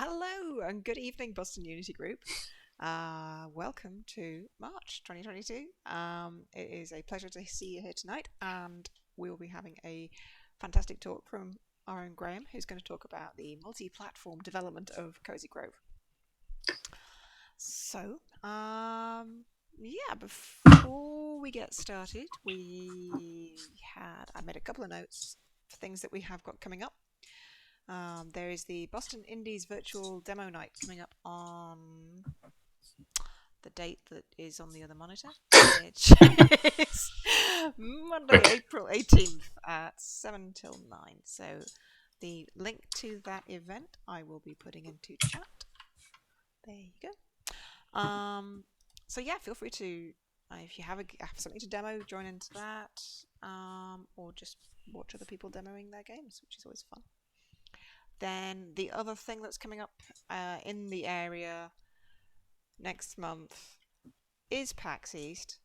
Hello and good evening, Boston Unity Group. Welcome to March 2022. It is a pleasure to see you here tonight, and we will be having a fantastic talk from our own Graham, who's going to talk about the multi-platform development of Cozy Grove. So, before we get started, I made a couple of notes for things that we have got coming up. There is the Boston Indies virtual demo night coming up on the date that is on the other monitor, which is Monday, April 18th at 7 till 9. So the link to that event I will be putting into chat. There you go. So yeah, feel free to, if you have something to demo, join into that, or just watch other people demoing their games, which is always fun. Then the other thing that's coming up in the area next month is PAX East.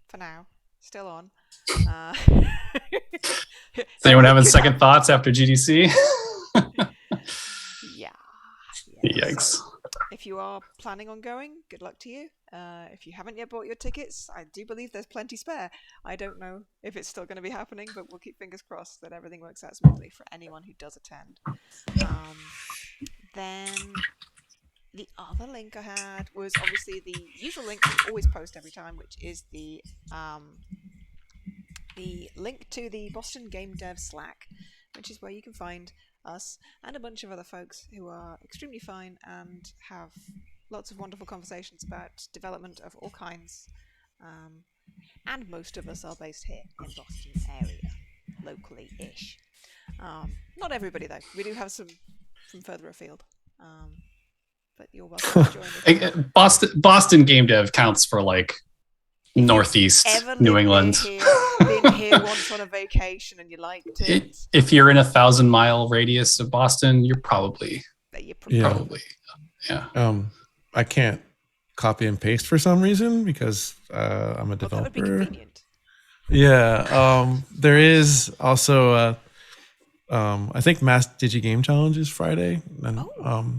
For now, still on. Is anyone having second thoughts after GDC? Yeah. Yikes. So if you are planning on going, good luck to you. If you haven't yet bought your tickets, I do believe there's plenty spare. I don't know if it's still going to be happening, but we'll keep fingers crossed that everything works out smoothly for anyone who does attend. Then the other link I had was obviously the usual link we always post every time, which is the link to the Boston Game Dev Slack, which is where you can find us and a bunch of other folks who are extremely fine and have lots of wonderful conversations about development of all kinds. And most of us are based here in Boston area, locally-ish. Not everybody though. We do have some from further afield. But you're welcome to join us. Boston Game Dev counts for like Northeast New England. Been here once on a vacation and you liked it. If you're in a 1,000-mile radius of Boston, you're probably. I can't copy and paste for some reason because I'm a developer. That would be convenient. Yeah. There is also I think Mass Digi Game Challenge is Friday and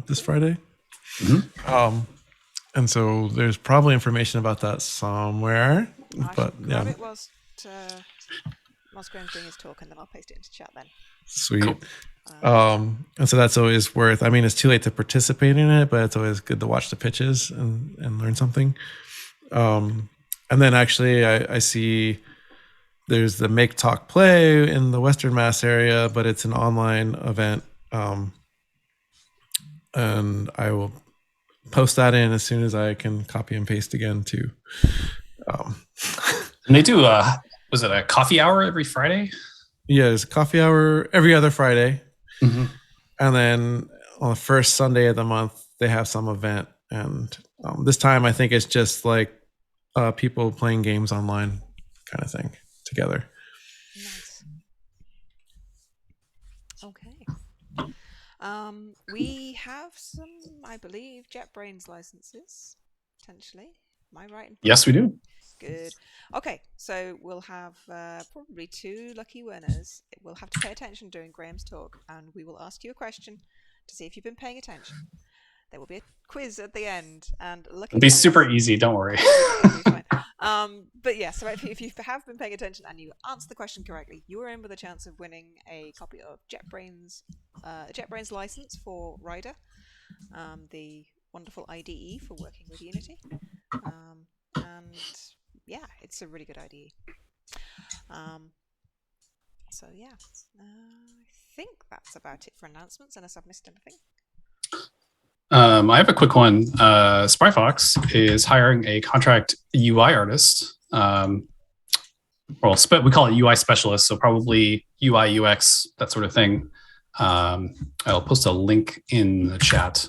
this Friday. Mm-hmm. And so there's probably information about that somewhere. It was Graham's doing his talk, and then I'll paste it into chat then. Sweet. Cool. And so that's always worth. I mean, it's too late to participate in it, but it's always good to watch the pitches and learn something. And then actually, I see there's the Make Talk Play in the Western Mass area, but it's an online event, and I will post that in as soon as I can copy and paste again too. And they do was it a coffee hour every Friday? Yeah, there's a coffee hour every other Friday. Mm-hmm. And then on the first Sunday of the month they have some event, and this time I think it's just like people playing games online kind of thing together. Nice. Okay. We have some, I believe, JetBrains licenses, potentially. Am I right? Yes, we do. Good. Okay, so we'll have probably 2 lucky winners. We'll have to pay attention during Graham's talk, and we will ask you a question to see if you've been paying attention. There will be a quiz at the end, and it'll be super easy. Don't worry. It'll be fine. But yeah, so if you have been paying attention and you answer the question correctly, you are in with a chance of winning a copy of JetBrains license for Rider, the wonderful IDE for working with Unity, and yeah, it's a really good IDE. So yeah, I think that's about it for announcements, unless I've missed anything. I have a quick one. Spry Fox is hiring a contract UI artist. We call it UI specialist, so probably UI, UX, that sort of thing. I'll post a link in the chat.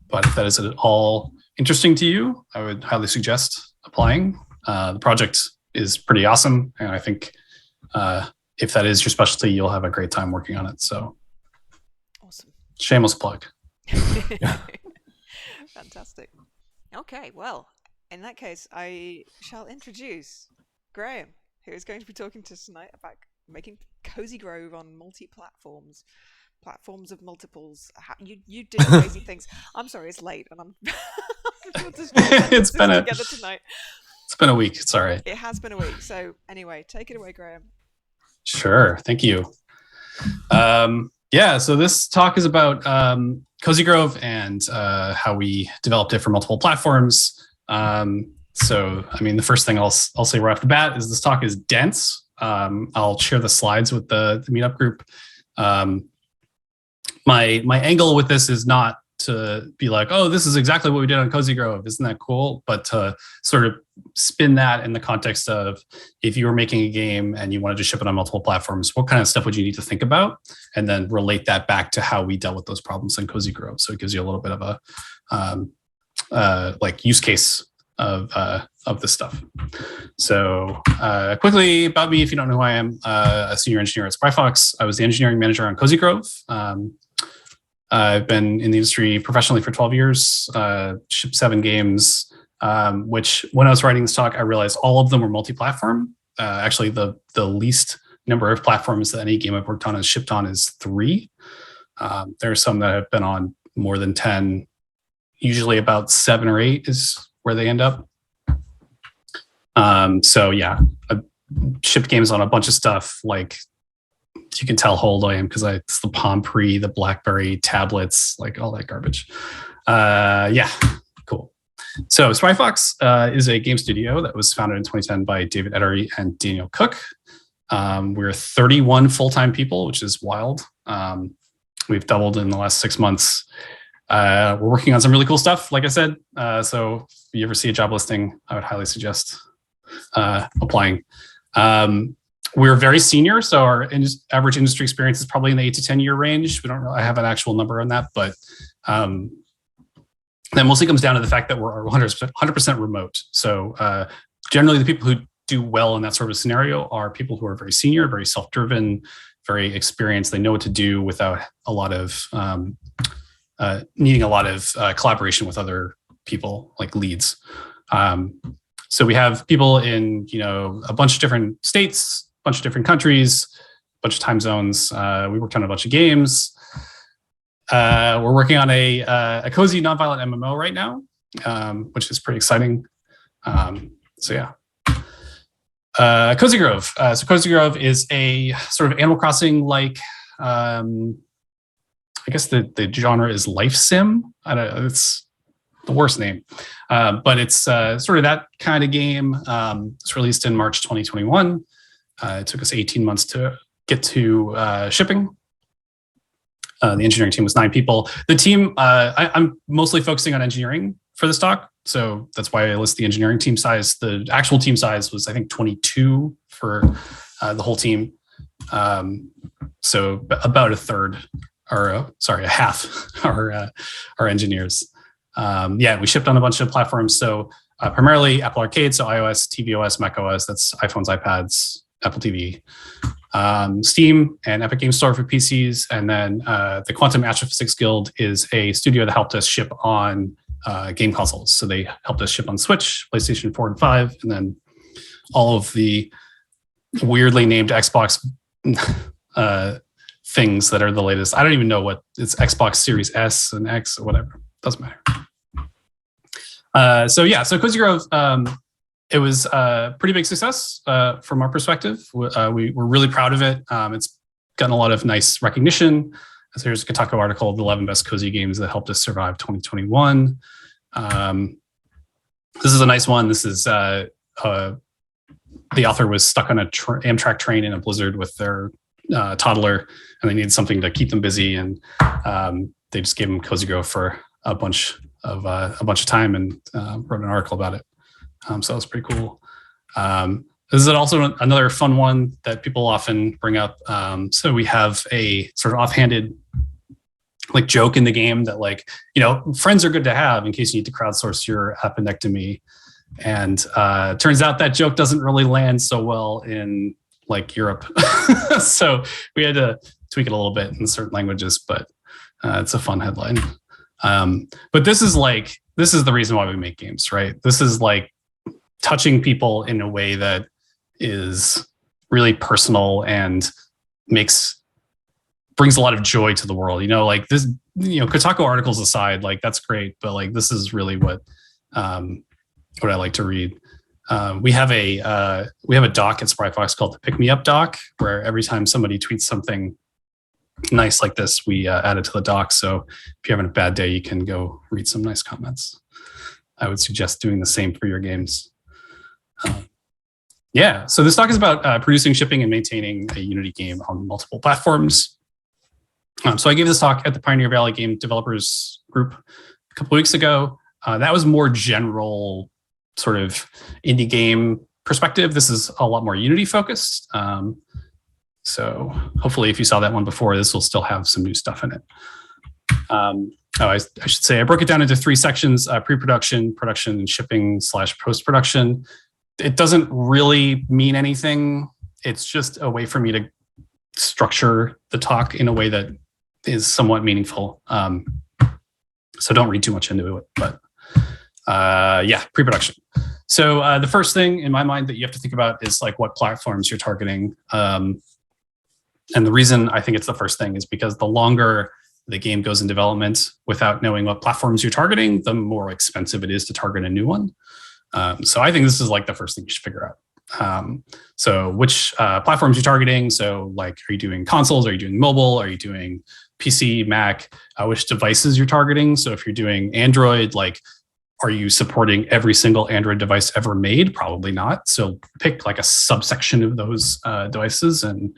But if that is at all interesting to you, I would highly suggest applying. The project is pretty awesome, and I think if that is your specialty, you'll have a great time working on it. So, awesome. Shameless plug. Fantastic. Okay, well, in that case, I shall introduce Graham, who is going to be talking to us tonight about making Cozy Grove on multi-platforms. platforms of multiples. You did crazy things. I'm sorry, it's late, and I'm. It's been together tonight. It's been a week. It's all right. It has been a week. So anyway, take it away, Graham. Sure. Thank you. Yeah. So this talk is about Cozy Grove and how we developed it for multiple platforms. So, I mean, the first thing I'll say right off the bat is this talk is dense. I'll share the slides with the meetup group. My angle with this is not to be like, oh, this is exactly what we did on Cozy Grove. Isn't that cool? But to sort of spin that in the context of if you were making a game and you wanted to ship it on multiple platforms, what kind of stuff would you need to think about? And then relate that back to how we dealt with those problems in Cozy Grove. So it gives you a little bit of a like use case of this stuff. So quickly about me, if you don't know who I am, a senior engineer at Spry Fox. I was the engineering manager on Cozy Grove. I've been in the industry professionally for 12 years, shipped 7 games, which when I was writing this talk, I realized all of them were multi-platform. Actually, the least number of platforms that any game I've worked on and shipped on is 3. There are some that have been on more than 10. Usually about 7 or 8 is where they end up. So yeah, I've shipped games on a bunch of stuff like, you can tell how old I am because it's the Palm Pre, the BlackBerry tablets, like all that garbage. Yeah, cool. So Spry Fox is a game studio that was founded in 2010 by David Ettery and Daniel Cook. We're 31 full-time people, which is wild. We've doubled in the last 6 months. We're working on some really cool stuff, like I said. So if you ever see a job listing, I would highly suggest applying. We're very senior, so our average industry experience is probably in the 8 to 10 year range. We don't really have an actual number on that, but that mostly comes down to the fact that we're 100% remote. So generally the people who do well in that sort of scenario are people who are very senior, very self-driven, very experienced. They know what to do without a lot of needing a lot of collaboration with other people, like leads. So we have people in, a bunch of different states, a bunch of different countries, a bunch of time zones. We worked on a bunch of games. We're working on a cozy nonviolent MMO right now, which is pretty exciting. So yeah. Cozy Grove. So Cozy Grove is a sort of Animal Crossing-like, I guess the genre is life sim. It's the worst name, but it's sort of that kind of game. It's released in March 2021. It took us 18 months to get to shipping. The engineering team was 9 people. The team, I'm mostly focusing on engineering for this talk, so that's why I list the engineering team size. The actual team size was, I think, 22 for the whole team. So about a third, or a half, are engineers. Yeah, we shipped on a bunch of platforms. So primarily Apple Arcade, so iOS, tvOS, macOS, that's iPhones, iPads, Apple TV, Steam, and Epic Game Store for PCs. And then the Quantum Astrophysics Guild is a studio that helped us ship on game consoles. So they helped us ship on Switch, PlayStation 4 and 5, and then all of the weirdly named Xbox things that are the latest. I don't even know what it's, Xbox Series S and X or whatever. Doesn't matter. So yeah, so Cozy Grove, it was a pretty big success from our perspective. We're really proud of it. It's gotten a lot of nice recognition. So here's a Kotaku article of the 11 best cozy games that helped us survive 2021. This is a nice one. This is the author was stuck on a Amtrak train in a blizzard with their toddler, and they needed something to keep them busy, and they just gave them Cozy Grove for a bunch of time and wrote an article about it. So that was pretty cool. This is also another fun one that people often bring up. So we have a sort of offhanded like joke in the game that, like, friends are good to have in case you need to crowdsource your appendectomy. And turns out that joke doesn't really land so well in like Europe. So we had to tweak it a little bit in certain languages, but it's a fun headline. But this is the reason why we make games, right? This is like touching people in a way that is really personal and makes brings a lot of joy to the world. Like this, Kotaku articles aside, like that's great, but like this is really what I like to read. We have a doc at Spry Fox called the Pick Me Up doc, where every time somebody tweets something nice like this, we add it to the doc. So if you're having a bad day, you can go read some nice comments. I would suggest doing the same for your games. Yeah, so this talk is about producing, shipping, and maintaining a Unity game on multiple platforms. So I gave this talk at the Pioneer Valley Game Developers Group a couple weeks ago. That was more general sort of indie game perspective. This is a lot more Unity focused. So hopefully if you saw that one before, this will still have some new stuff in it. I should say I broke it down into 3 sections: pre-production, production, and shipping / post-production. It doesn't really mean anything. It's just a way for me to structure the talk in a way that is somewhat meaningful. So don't read too much into it, but yeah, pre-production. So the first thing in my mind that you have to think about is like what platforms you're targeting. And the reason I think it's the first thing is because the longer the game goes in development without knowing what platforms you're targeting, the more expensive it is to target a new one. So I think this is like the first thing you should figure out. So which platforms you're targeting. So like, are you doing consoles? Are you doing mobile? Are you doing PC, Mac? Which devices you're targeting? So if you're doing Android, like, are you supporting every single Android device ever made? Probably not. So pick like a subsection of those devices and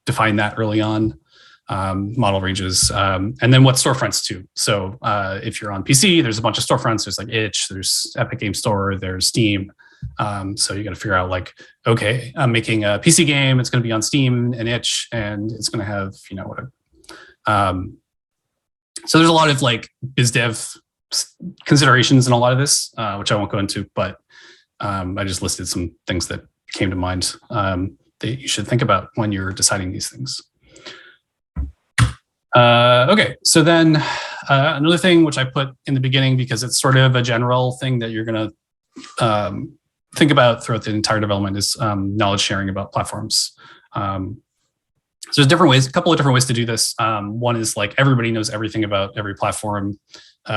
define that early on. Model ranges, and then what storefronts too. So if you're on PC, there's a bunch of storefronts. There's like Itch, there's Epic Game Store, there's Steam. So you got to figure out like, okay, I'm making a PC game. It's going to be on Steam and Itch, and it's going to have whatever. So there's a lot of like biz dev considerations in a lot of this, which I won't go into, but I just listed some things that came to mind that you should think about when you're deciding these things. Okay, so then another thing which I put in the beginning because it's sort of a general thing that you're going to think about throughout the entire development is knowledge sharing about platforms. So there's different ways, a couple of different ways to do this. One is like everybody knows everything about every platform,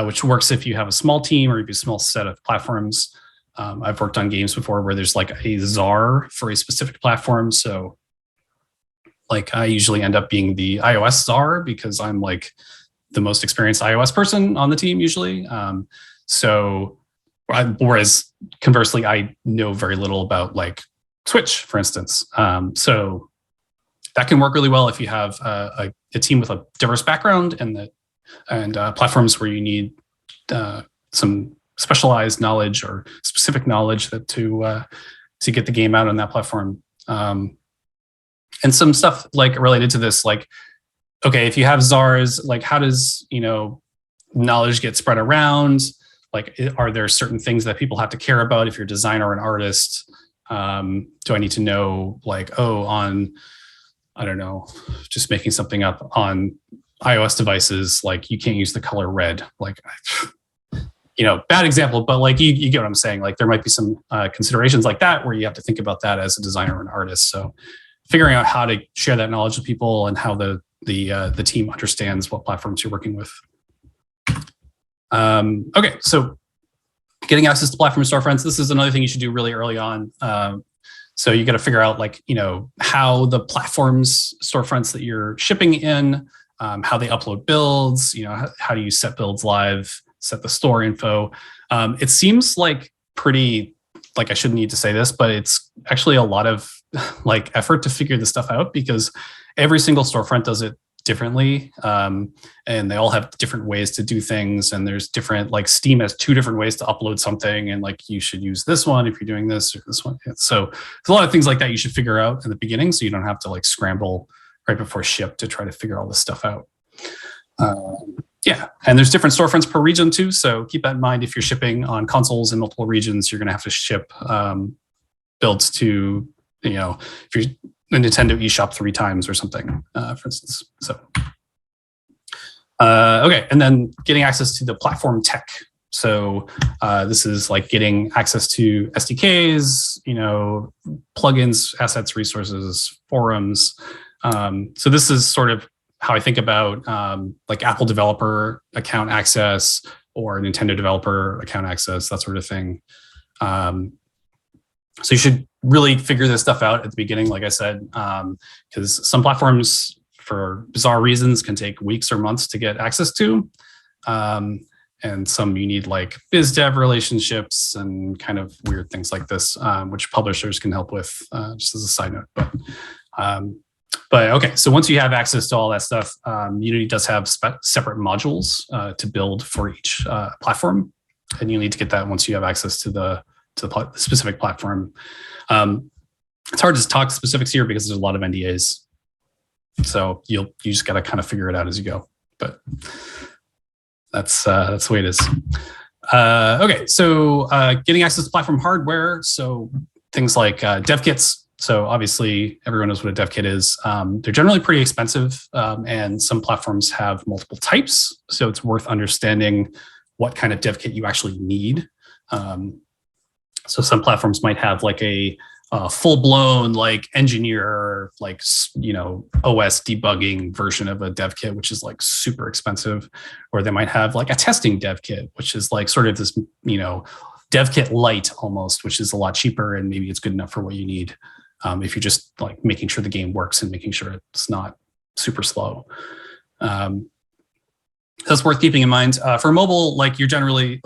which works if you have a small team or if you have a small set of platforms. I've worked on games before where there's like a czar for a specific platform. So like I usually end up being the iOS czar because I'm like the most experienced iOS person on the team usually. Whereas conversely, I know very little about like Switch, for instance. So that can work really well if you have a team with a diverse background and platforms where you need some specialized knowledge or specific knowledge to get the game out on that platform. And some stuff like related to this, like, okay, if you have czars, like how does, knowledge get spread around? Like, are there certain things that people have to care about if you're a designer or an artist? Do I need to know like, on, I don't know, just making something up on iOS devices, like you can't use the color red, like, bad example, but like you get what I'm saying. Like there might be some considerations like that where you have to think about that as a designer or an artist. So figuring out how to share that knowledge with people and how the team understands what platforms you're working with. Okay, so getting access to platform storefronts. This is another thing you should do really early on. So you got to figure out like, how the platforms storefronts that you're shipping in, how they upload builds, how do you set builds live, set the store info. It seems like pretty, like I shouldn't need to say this, but it's actually a lot of like effort to figure this stuff out because every single storefront does it differently. And they all have different ways to do things. And there's different, like Steam has 2 different ways to upload something. And like, you should use this one if you're doing this or this one. So there's a lot of things like that you should figure out in the beginning. So you don't have to like scramble right before ship to try to figure all this stuff out. Yeah, and there's different storefronts per region too. So keep that in mind. If you're shipping on consoles in multiple regions, you're going to have to ship builds to, if you're a Nintendo eShop 3 times or something, for instance. So, okay, and then getting access to the platform tech. So this is like getting access to SDKs, plugins, assets, resources, forums. So this is sort of how I think about like Apple developer account access or Nintendo developer account access, that sort of thing. So you should really figure this stuff out at the beginning, like I said, because some platforms, for bizarre reasons, can take weeks or months to get access to. And some you need like biz dev relationships and kind of weird things like this, which publishers can help with, just as a side note. But okay, so once you have access to all that stuff, Unity does have separate modules to build for each platform, and you need to get that once you have access to the specific platform. It's hard to talk specifics here because there's a lot of NDAs, so you just got to kind of figure it out as you go. But that's the way it is. Okay, so getting access to platform hardware, so things like dev kits. So obviously everyone knows what a dev kit is. They're generally pretty expensive, and some platforms have multiple types. So it's worth understanding what kind of dev kit you actually need. So some platforms might have like a full-blown like engineer, like, OS debugging version of a dev kit, which is like super expensive. Or they might have like a testing dev kit, which is like sort of this, dev kit light almost, which is a lot cheaper, and maybe it's good enough for what you need. If you're just like making sure the game works and making sure it's not super slow. That's worth keeping in mind. For mobile, like you're generally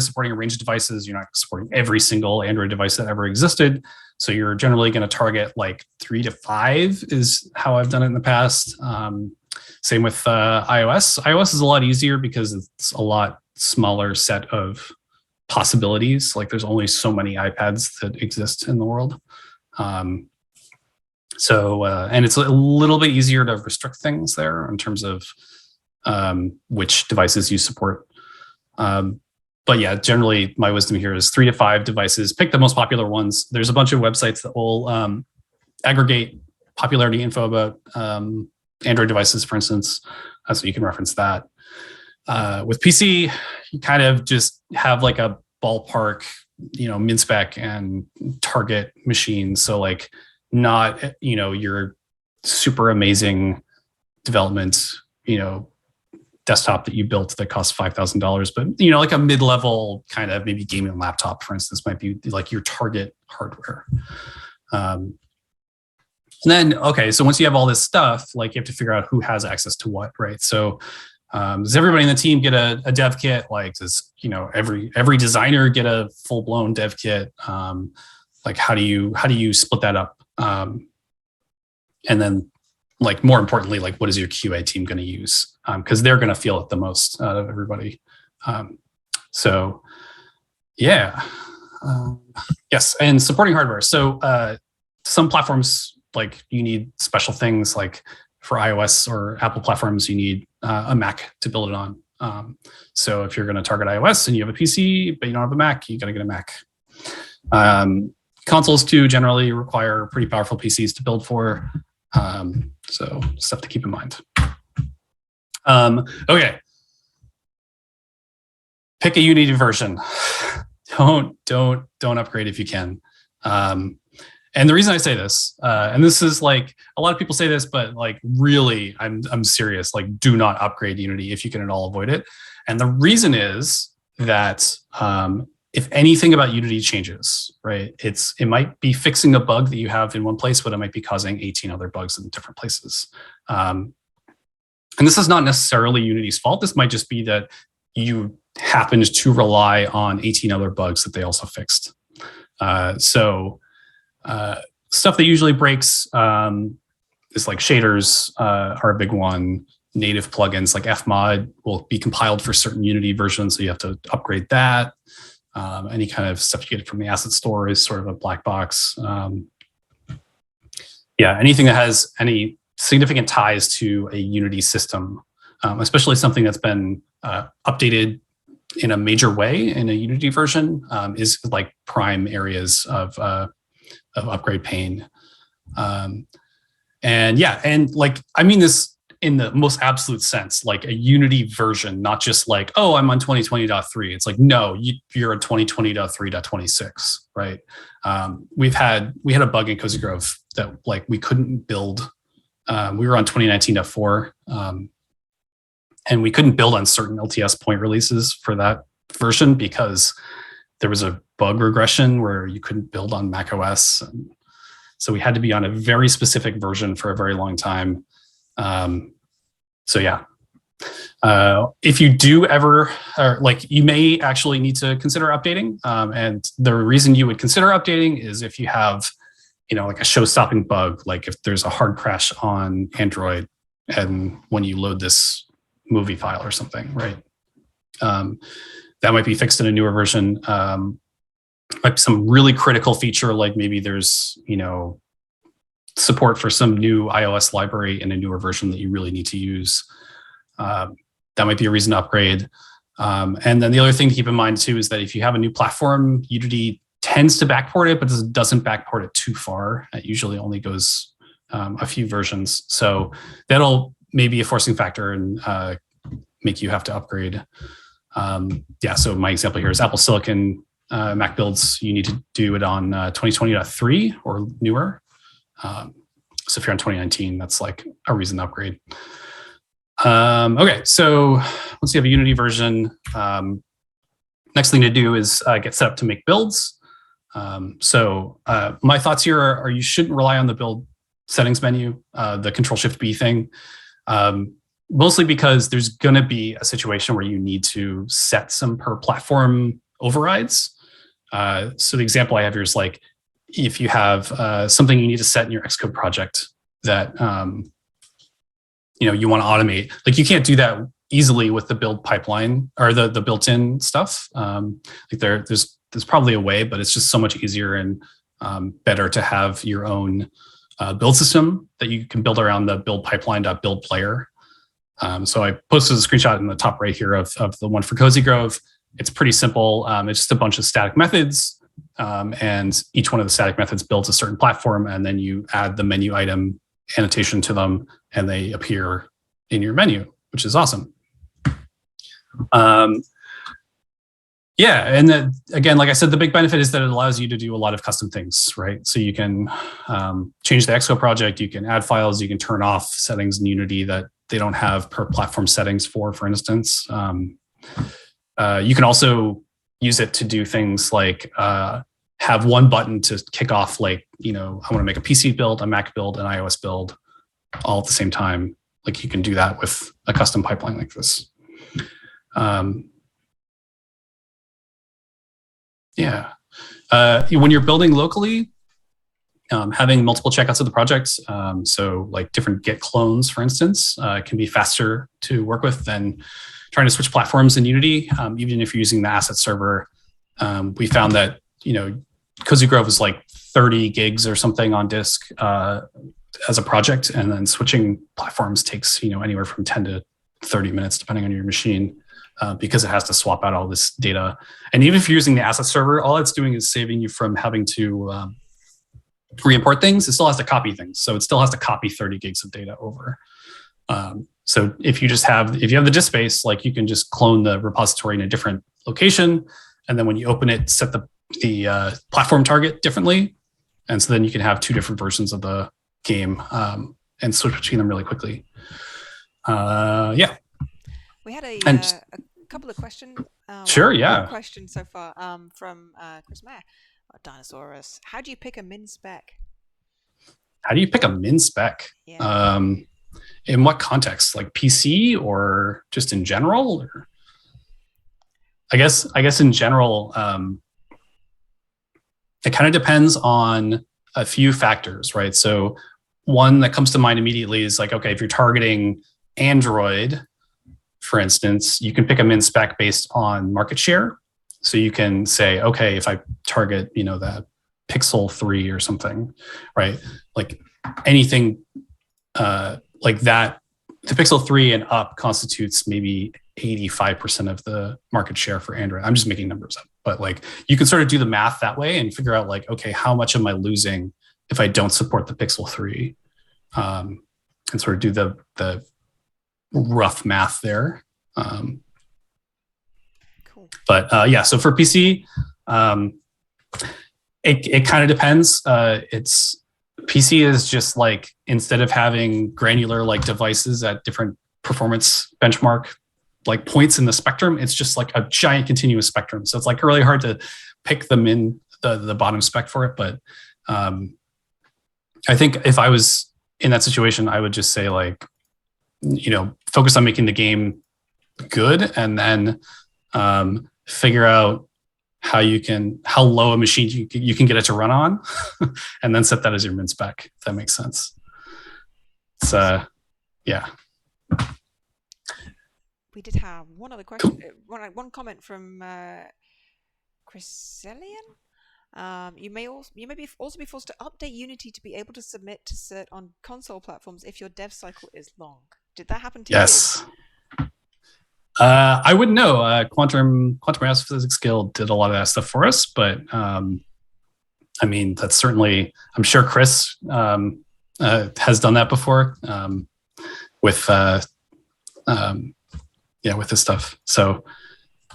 supporting a range of devices. You're not supporting every single Android device that ever existed. So you're generally going to target like 3 to 5 is how I've done it in the past. Same with iOS. iOS is a lot easier because it's a lot smaller set of possibilities. Like there's only so many iPads that exist in the world. And it's a little bit easier to restrict things there in terms of which devices you support. But yeah, generally my wisdom here is 3 to 5 devices. Pick the most popular ones. There's a bunch of websites that will aggregate popularity info about Android devices, for instance, so you can reference that. With PC, you kind of just have like a ballpark, min-spec and target machine. So like not, your super amazing development, desktop that you built that costs $5,000, but like a mid-level kind of maybe gaming laptop, for instance, might be like your target hardware. And then, okay, so once you have all this stuff, like you have to figure out who has access to what, right? So does everybody in the team get a dev kit? Like does every designer get a full-blown dev kit? Like how do you split that up? And then, like more importantly, like what is your QA team going to use? Because they're going to feel it the most out of everybody. So yeah, yes, and supporting hardware. So some platforms, like you need special things, like for iOS or Apple platforms, you need a Mac to build it on. So if you're going to target iOS and you have a PC, but you don't have a Mac, you got to get a Mac. Consoles too generally require pretty powerful PCs to build for. So stuff to keep in mind. Okay. Pick a Unity version. Don't upgrade if you can. And the reason I say this, and this is like a lot of people say this, but like really, I'm serious. Like, do not upgrade Unity if you can at all avoid it. And the reason is that if anything about Unity changes, right, it might be fixing a bug that you have in one place, but it might be causing 18 other bugs in different places. And this is not necessarily Unity's fault. This might just be that you happened to rely on 18 other bugs that they also fixed. Stuff that usually breaks is like shaders are a big one. Native plugins like Fmod will be compiled for certain Unity versions, so you have to upgrade that. Any kind of stuff you get from the asset store is sort of a black box. Anything that has any significant ties to a Unity system, especially something that's been updated in a major way in a Unity version, is like prime areas of upgrade pain. And like, I mean this in the most absolute sense, like a Unity version, not just like, oh, I'm on 2020.3. It's like, no, you're on 2020.3.26, right? We had a bug in Cozy Grove that like we couldn't build we were on 2019.4, and we couldn't build on certain LTS point releases for that version because there was a bug regression where you couldn't build on Mac OS. And so we had to be on a very specific version for a very long time. So yeah, if you do ever, you may actually need to consider updating. And the reason you would consider updating is if you have, like a show-stopping bug, like if there's a hard crash on Android and when you load this movie file or something, right? That might be fixed in a newer version. Might be some really critical feature, like maybe there's, support for some new iOS library in a newer version that you really need to use. That might be a reason to upgrade. And then the other thing to keep in mind too is that if you have a new platform, Unity tends to backport it, but doesn't backport it too far. It usually only goes a few versions. So that'll maybe a forcing factor and make you have to upgrade. So my example here is Apple Silicon Mac builds. You need to do it on 2020.3 or newer. So if you're on 2019, that's like a reason to upgrade. Okay, so once you have a Unity version, next thing to do is get set up to make builds. So my thoughts here are you shouldn't rely on the build settings menu, the Control-Shift-B thing, mostly because there's going to be a situation where you need to set some per platform overrides. So the example I have here is like, if you have something you need to set in your Xcode project that you want to automate, like you can't do that easily with the build pipeline or the built-in stuff. Like there's probably a way, but it's just so much easier and better to have your own build system that you can build around the build pipeline.build player. So I posted a screenshot in the top right here of the one for Cozy Grove. It's pretty simple. It's just a bunch of static methods, and each one of the static methods builds a certain platform, and then you add the menu item annotation to them, and they appear in your menu, which is awesome. And then again, like I said, the big benefit is that it allows you to do a lot of custom things, right? So you can change the Xcode project, you can add files, you can turn off settings in Unity that they don't have per platform settings for instance. You can also use it to do things like have one button to kick off, like, I want to make a PC build, a Mac build, an iOS build all at the same time. Like you can do that with a custom pipeline like this. When you're building locally, having multiple checkouts of the project, so like different Git clones, for instance, can be faster to work with than trying to switch platforms in Unity. Even if you're using the asset server, we found that, Cozy Grove is like 30 gigs or something on disk as a project, and then switching platforms takes, anywhere from 10 to 30 minutes, depending on your machine. Because it has to swap out all this data. And even if you're using the asset server, all it's doing is saving you from having to re-import things. It still has to copy things. So it still has to copy 30 gigs of data over. So if you have the disk space, like you can just clone the repository in a different location. And then when you open it, set the platform target differently. And so then you can have two different versions of the game and switch between them really quickly. We had a couple of questions. Sure, yeah. One question so far from Chris Mayer, Dinosaurus. How do you pick a min spec? How do you pick a min spec? Yeah. In what context? Like PC or just in general? Or I guess in general, it kind of depends on a few factors, right? So one that comes to mind immediately is like, okay, if you're targeting Android, for instance, you can pick a min spec based on market share. So you can say, okay, if I target, the Pixel 3 or something, right? Like anything like that, the Pixel 3 and up constitutes maybe 85% of the market share for Android. I'm just making numbers up, but like you can sort of do the math that way and figure out like, okay, how much am I losing if I don't support the Pixel 3? And sort of do the rough math there. Cool. But so for PC, it kind of depends. It's PC is just like, instead of having granular like devices at different performance benchmark like points in the spectrum, it's just like a giant continuous spectrum. So it's like really hard to pick them in the bottom spec for it. But I think if I was in that situation, I would just say like, focus on making the game good, and then figure out how low a machine you can get it to run on, and then set that as your min spec, if that makes sense. It's yeah. We did have one other question, Cool. one comment from Chriselian. You may also be forced to update Unity to be able to submit to cert on console platforms if your dev cycle is long. Did that happen to you? Yes. I wouldn't know. Quantum Astrophysics Guild did a lot of that stuff for us, but I mean, that's certainly, I'm sure Chris has done that before with with this stuff. So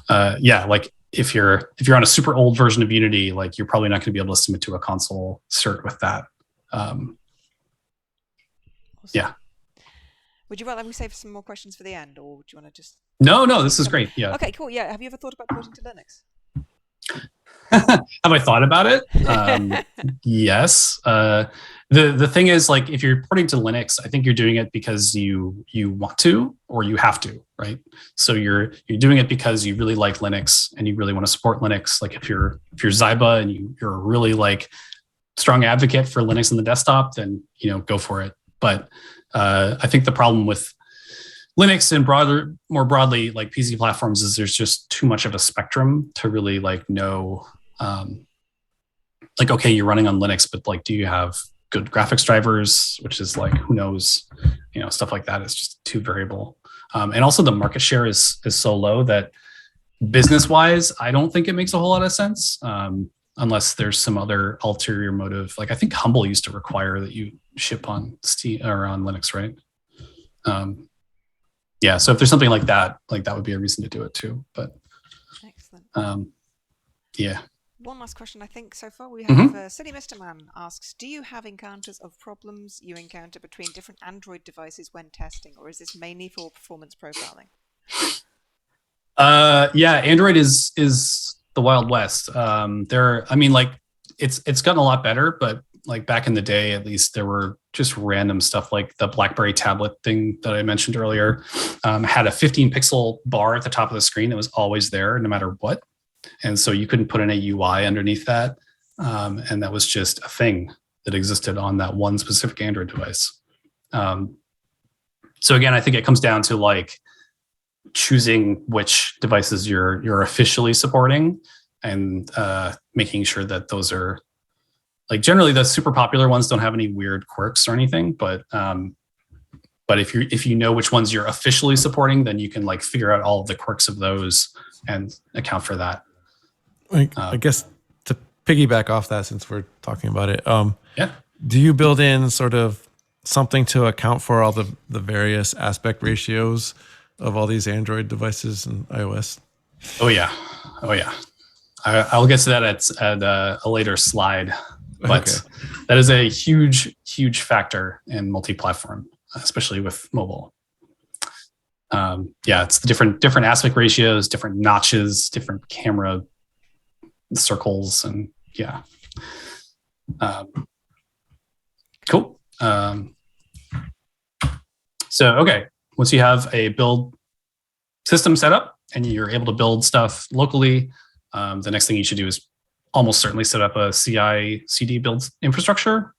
like if you're on a super old version of Unity, like you're probably not going to be able to submit to a console cert with that. Awesome. Yeah. Would you rather we save some more questions for the end, or do you want to just? No, this is great. Yeah. Okay, cool. Yeah. Have you ever thought about porting to Linux? Have I thought about it? Yes. The thing is, like, if you're porting to Linux, I think you're doing it because you want to, or you have to, right? So you're doing it because you really like Linux and you really want to support Linux. Like if you're Zyba and you're a really like strong advocate for Linux on the desktop, then go for it. But I think the problem with Linux and more broadly, like PC platforms, is there's just too much of a spectrum to really like know. Like, okay, you're running on Linux, but like, do you have good graphics drivers? Which is like, who knows? Stuff like that is just too variable. And also the market share is so low that business-wise, I don't think it makes a whole lot of sense. Unless there's some other ulterior motive. Like I think Humble used to require that you ship on Steam or on Linux, right? Yeah, so if there's something like that would be a reason to do it too. But excellent. Yeah. One last question, I think, so far. We have Silly Mr. Man asks, do you have encounters of problems you encounter between different Android devices when testing, or is this mainly for performance profiling? Yeah, Android is the Wild West. It's gotten a lot better, but like back in the day, at least, there were just random stuff like the BlackBerry tablet thing that I mentioned earlier, had a 15 pixel bar at the top of the screen that was always there no matter what. And so you couldn't put in a UI underneath that. And that was just a thing that existed on that one specific Android device. So again, I think it comes down to like choosing which devices you're officially supporting, and making sure that those are like, generally the super popular ones don't have any weird quirks or anything, but if you know which ones you're officially supporting, then you can like figure out all of the quirks of those and account for that. I guess to piggyback off that, since we're talking about it, yeah. Do you build in sort of something to account for all the various aspect ratios of all these Android devices and iOS? Oh yeah. I'll get to that at a later slide, but that is a huge factor in multi-platform, especially with mobile. It's the different aspect ratios, different notches, different camera circles, and yeah. Cool. So, okay, once you have a build system set up and you're able to build stuff locally, the next thing you should do is almost certainly set up a CI/CD build infrastructure.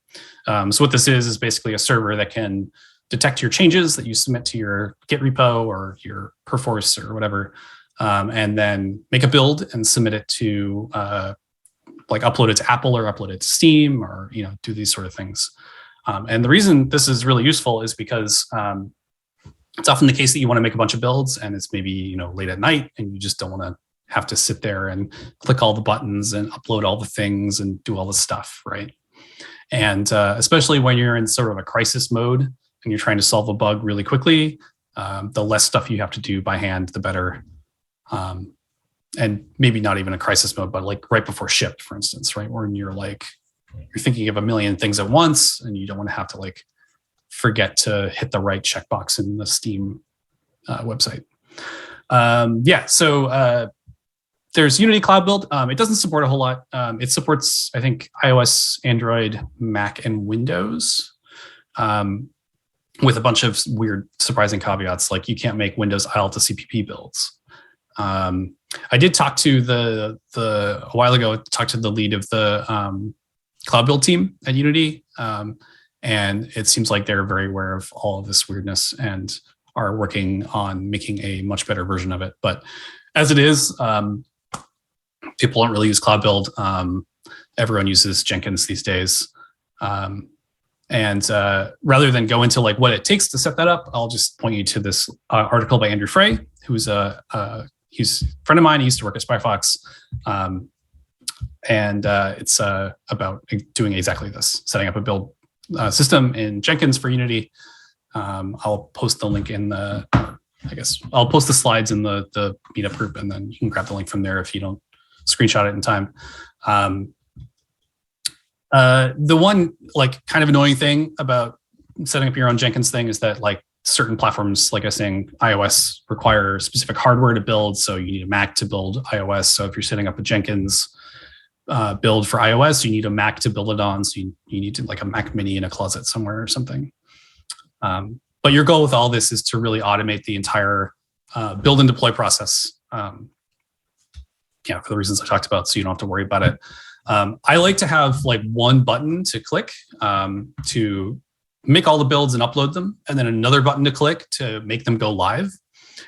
So what this is basically a server that can detect your changes that you submit to your Git repo or your Perforce or whatever, and then make a build and submit it to like upload it to Apple or upload it to Steam, or do these sort of things. And the reason this is really useful is because it's often the case that you want to make a bunch of builds and it's maybe late at night and you just don't want to have to sit there and click all the buttons and upload all the things and do all the stuff, right? And especially when you're in sort of a crisis mode and you're trying to solve a bug really quickly, the less stuff you have to do by hand, the better. And maybe not even a crisis mode, but like right before ship, for instance, right? When you're like you're thinking of a million things at once, and you don't want to have to like forget to hit the right checkbox in the Steam website. So there's Unity Cloud Build. It doesn't support a whole lot. It supports, I think, iOS, Android, Mac, and Windows, with a bunch of weird, surprising caveats, like you can't make Windows IL to CPP builds. I did talk to a while ago, talked to the lead of the Cloud Build team at Unity, and it seems like they're very aware of all of this weirdness and are working on making a much better version of it. But as it is, people don't really use Cloud Build. Everyone uses Jenkins these days. And rather than go into like what it takes to set that up, I'll just point you to this article by Andrew Frey, who's he's a friend of mine. He used to work at Spry Fox. And it's about doing exactly this, setting up a build system in Jenkins for Unity. I'll post the link in the, I guess I'll post the slides in the meetup group, and then you can grab the link from there if you don't screenshot it in time. The one like kind of annoying thing about setting up your own Jenkins thing is that like certain platforms, like I was saying, iOS require specific hardware to build. So you need a Mac to build iOS. So if you're setting up a Jenkins build for iOS, you need a Mac to build it on. So you need to like a Mac Mini in a closet somewhere or something. But your goal with all this is to really automate the entire build and deploy process. For the reasons I talked about, so you don't have to worry about it. I like to have like one button to click to make all the builds and upload them, and then another button to click to make them go live.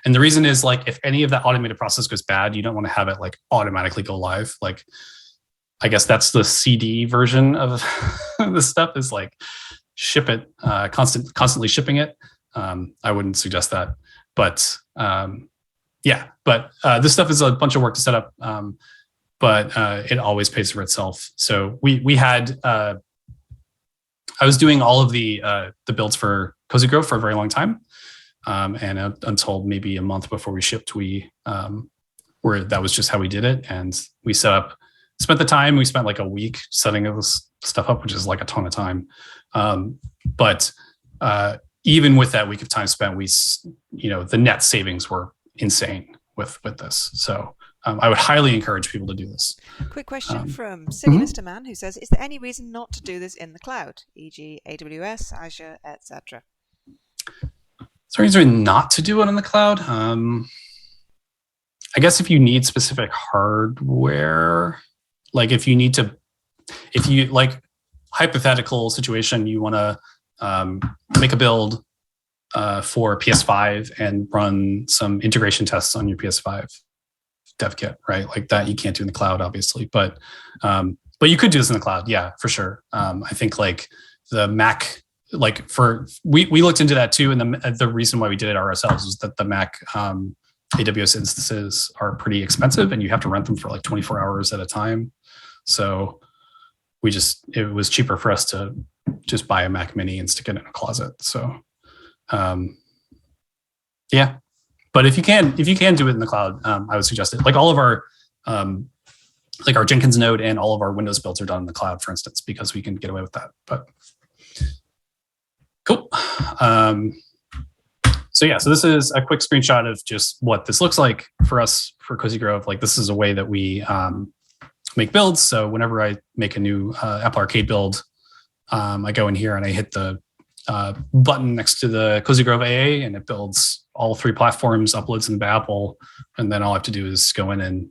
And the reason is like, if any of that automated process goes bad, you don't want to have it like automatically go live. Like, I guess that's the CD version of this stuff, is like ship it, constantly shipping it. I wouldn't suggest that, but this stuff is a bunch of work to set up, but it always pays for itself. So we had, I was doing all of the builds for Cozy Grove for a very long time, and until maybe a month before we shipped, that was just how we did it, and we spent the time. We spent like a week setting this stuff up, which is like a ton of time. But even with that week of time spent, the net savings were insane with this. So I would highly encourage people to do this. Quick question from Silly Mr. Man, who says, is there any reason not to do this in the cloud, e.g. AWS, Azure, etc.? Is there any reason not to do it in the cloud? I guess if you need specific hardware, like if you like hypothetical situation, you want to make a build for PS5 and run some integration tests on your PS5 dev kit, right? Like that you can't do in the cloud, obviously, but you could do this in the cloud, yeah, for sure. I think like the Mac, like we looked into that too, and the reason why we did it ourselves is that the Mac AWS instances are pretty expensive, and you have to rent them for like 24 hours at a time. So it was cheaper for us to just buy a Mac Mini and stick it in a closet. So, yeah. But if you can do it in the cloud, I would suggest it. Like all of our, like our Jenkins node and all of our Windows builds are done in the cloud, for instance, because we can get away with that. But cool. So this is a quick screenshot of just what this looks like for us for Cozy Grove. Like this is a way that we make builds. So whenever I make a new Apple Arcade build, I go in here and I hit the button next to the Cozy Grove AA, and it builds all 3 platforms, uploads them to Apple, and then all I have to do is go in and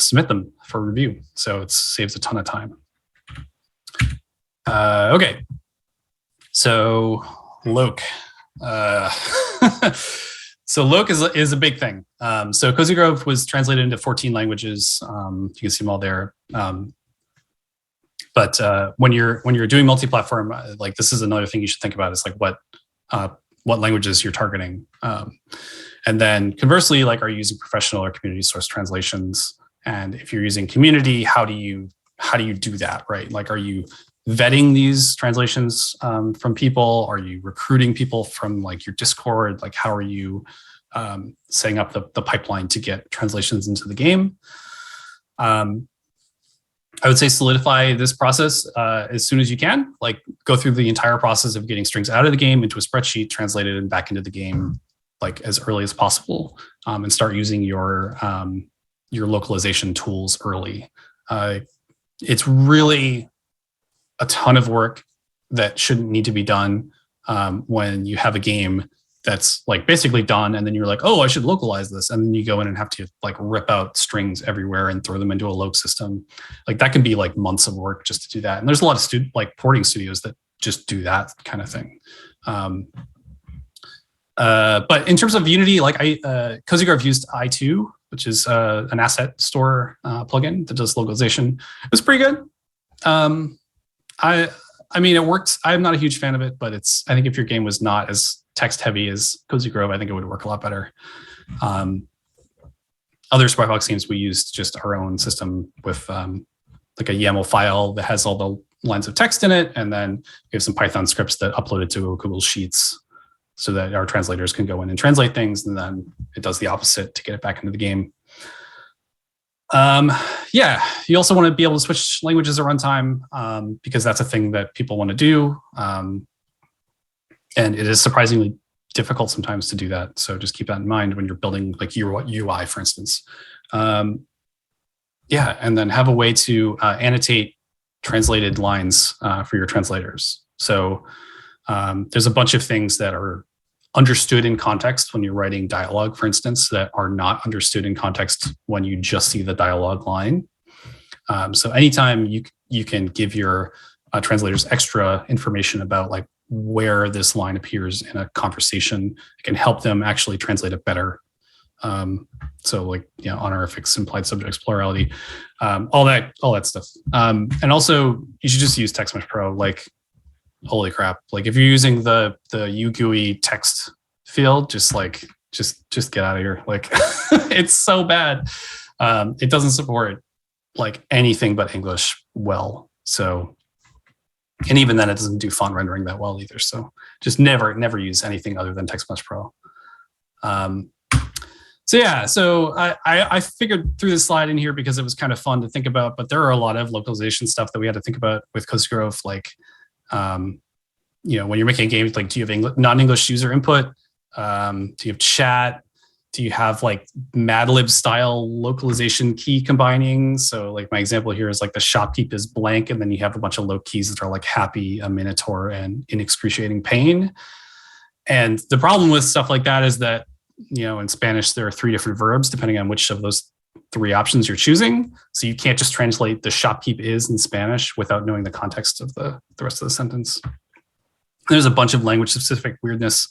submit them for review. So it saves a ton of time. Okay, so Loc. So Loc is a big thing. So Cozy Grove was translated into 14 languages. You can see them all there. But when you're doing multi-platform, like this is another thing you should think about, is like what languages you're targeting. And then conversely, like, are you using professional or community source translations? And if you're using community, how do you do that, right? Like, are you vetting these translations from people? Are you recruiting people from like your Discord? Like, how are you setting up the pipeline to get translations into the game? I would say solidify this process as soon as you can. Like go through the entire process of getting strings out of the game into a spreadsheet, translate it and back into the game like as early as possible, and start using your localization tools early. It's really a ton of work that shouldn't need to be done when you have a game that's like basically done, and then you're like, oh, I should localize this, and then you go in and have to like rip out strings everywhere and throw them into a loc system. Like that can be like months of work just to do that. And there's a lot of like porting studios that just do that kind of thing. But in terms of Unity, like Cozy Grove used I2, which is an asset store plugin that does localization. It was pretty good. I mean, it worked. I'm not a huge fan of it, but I think if your game was not as text heavy as Cozy Grove, I think it would work a lot better. Other Spry Fox games, we used just our own system with like a YAML file that has all the lines of text in it, and then we have some Python scripts that upload it to Google Sheets so that our translators can go in and translate things, and then it does the opposite to get it back into the game. Yeah, you also want to be able to switch languages at runtime because that's a thing that people want to do. And it is surprisingly difficult sometimes to do that. So just keep that in mind when you're building like your UI, for instance. Yeah, and then have a way to annotate translated lines for your translators. So there's a bunch of things that are understood in context when you're writing dialogue, for instance, that are not understood in context when you just see the dialogue line. So anytime you can give your translators extra information about like where this line appears in a conversation, it can help them actually translate it better. So like, you know, honorifics, implied subjects, plurality, all that stuff. And also you should just use TextMesh Pro. Like, holy crap. Like if you're using the UGUI text field, just get out of here. Like it's so bad. It doesn't support like anything but English well. So, and even then it doesn't do font rendering that well either. So just never use anything other than TextMesh Pro. So yeah, so I figured through this slide in here because it was kind of fun to think about, but there are a lot of localization stuff that we had to think about with Cozy Grove. Like, you know, when you're making a game, like, do you have non-English user input? Do you have chat? Do you have like Mad Lib style localization key combining? So like my example here is like the shopkeep is blank, and then you have a bunch of loc keys that are like happy, a minotaur, and in excruciating pain. And the problem with stuff like that is that, you know, in Spanish, there are 3 different verbs depending on which of those 3 options you're choosing. So you can't just translate the shopkeep is in Spanish without knowing the context of the rest of the sentence. There's a bunch of language specific weirdness.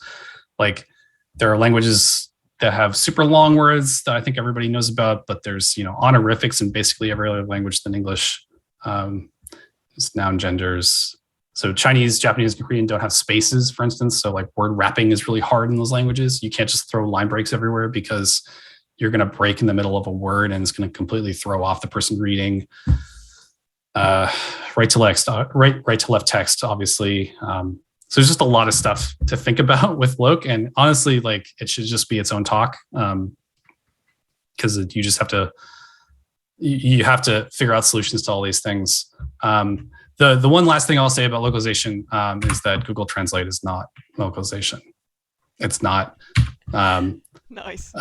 Like there are languages that have super long words that I think everybody knows about, but there's, you know, honorifics in basically every other language than English. It's noun genders. So Chinese, Japanese, and Korean don't have spaces, for instance. So like word wrapping is really hard in those languages. You can't just throw line breaks everywhere because you're going to break in the middle of a word and it's going to completely throw off the person reading. Right to left text, obviously. So there's just a lot of stuff to think about with loc, and honestly, like it should just be its own talk, because you just have to figure out solutions to all these things. The one last thing I'll say about localization is that Google Translate is not localization. It's not. Nice.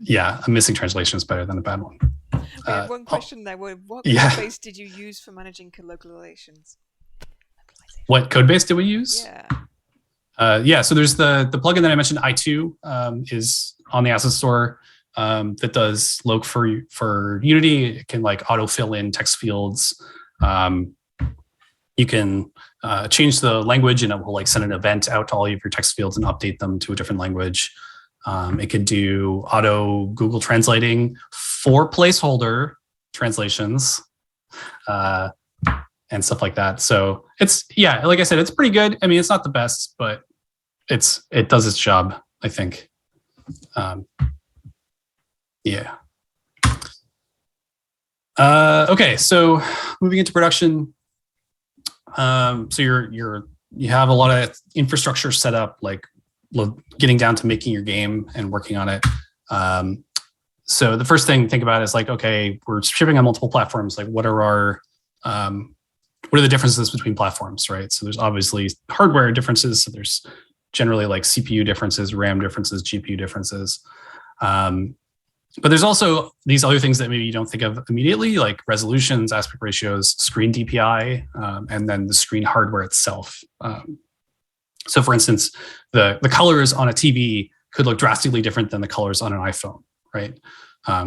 Yeah, a missing translation is better than a bad one. We have one question there. What code base did you use for managing localizations? What code base did we use? Yeah. So there's the plugin that I mentioned, I2, is on the asset store that does loc for Unity. It can like auto fill in text fields. You can change the language and it will like send an event out to all of your text fields and update them to a different language. It can do auto Google translating for placeholder translations and stuff like that. So it's, yeah, like I said, it's pretty good. I mean, it's not the best, but it does its job, I think. Yeah. Okay, so moving into production. So you have a lot of infrastructure set up, like getting down to making your game and working on it. So the first thing to think about is like, okay, we're shipping on multiple platforms. Like, what are our what are the differences between platforms, right? So there's obviously hardware differences. So there's generally like CPU differences, RAM differences, GPU differences. But there's also these other things that maybe you don't think of immediately, like resolutions, aspect ratios, screen DPI, and then the screen hardware itself. So for instance, the colors on a TV could look drastically different than the colors on an iPhone, right?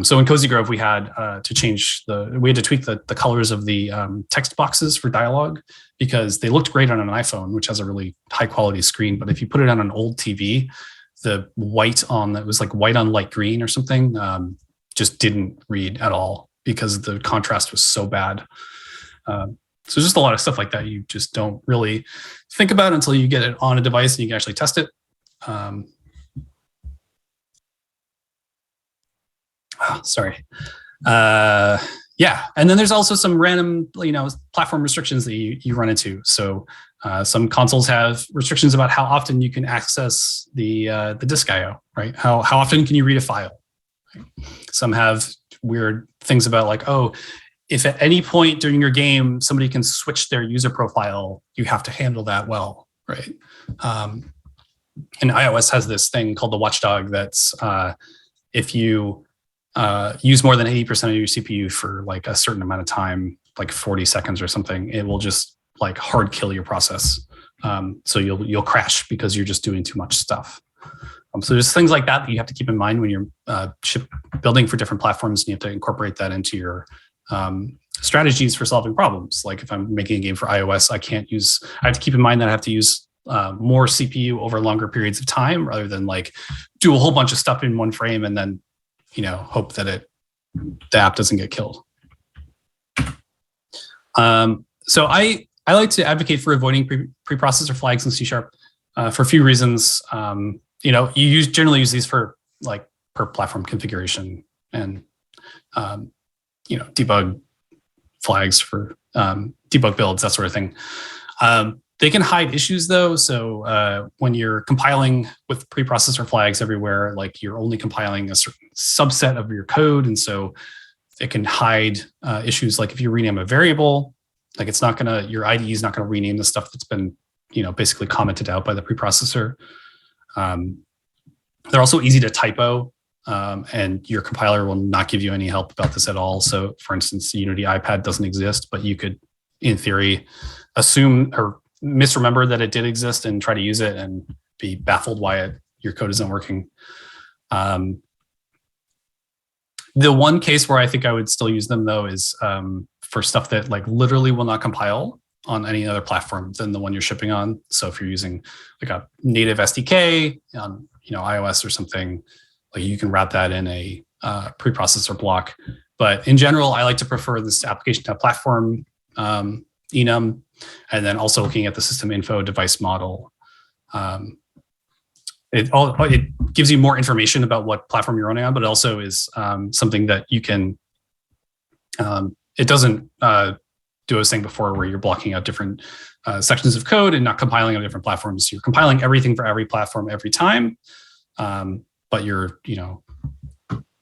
So in Cozy Grove, we had to tweak the colors of the text boxes for dialogue because they looked great on an iPhone, which has a really high quality screen. But if you put it on an old TV, the white on that was like white on light green or something just didn't read at all because the contrast was so bad. So just a lot of stuff like that you just don't really think about until you get it on a device and you can actually test it. Sorry. Yeah, and then there's also some random, platform restrictions that you run into. So some consoles have restrictions about how often you can access the disk I/O, right? How often can you read a file? Right? Some have weird things about like, oh, if at any point during your game somebody can switch their user profile, you have to handle that well, right? And iOS has this thing called the watchdog that's if you use more than 80% of your CPU for like a certain amount of time, like 40 seconds or something, it will just like hard kill your process. So you'll crash because you're just doing too much stuff. So there's things like that you have to keep in mind when you're building for different platforms, and you have to incorporate that into your strategies for solving problems. Like if I'm making a game for iOS, I have to keep in mind that I have to use more CPU over longer periods of time rather than like do a whole bunch of stuff in one frame and then hope that the app doesn't get killed. So I like to advocate for avoiding preprocessor flags in C# for a few reasons. You generally use these for like per platform configuration and debug flags for debug builds, that sort of thing. They can hide issues though. So when you're compiling with preprocessor flags everywhere, like you're only compiling a certain subset of your code. And so it can hide issues like if you rename a variable, like your IDE is not gonna rename the stuff that's been, basically commented out by the preprocessor. They're also easy to typo and your compiler will not give you any help about this at all. So for instance, Unity iPad doesn't exist, but you could, in theory, assume or misremember that it did exist and try to use it and be baffled why your code isn't working. The one case where I think I would still use them though is for stuff that like literally will not compile on any other platform than the one you're shipping on. So if you're using like a native SDK on iOS or something, like you can wrap that in a preprocessor block. But in general, I like to prefer this application to platform enum, and then also looking at the system info device model. It gives you more information about what platform you're running on, but it also is something that you can, it doesn't do what I was saying before where you're blocking out different sections of code and not compiling on different platforms. You're compiling everything for every platform every time, but your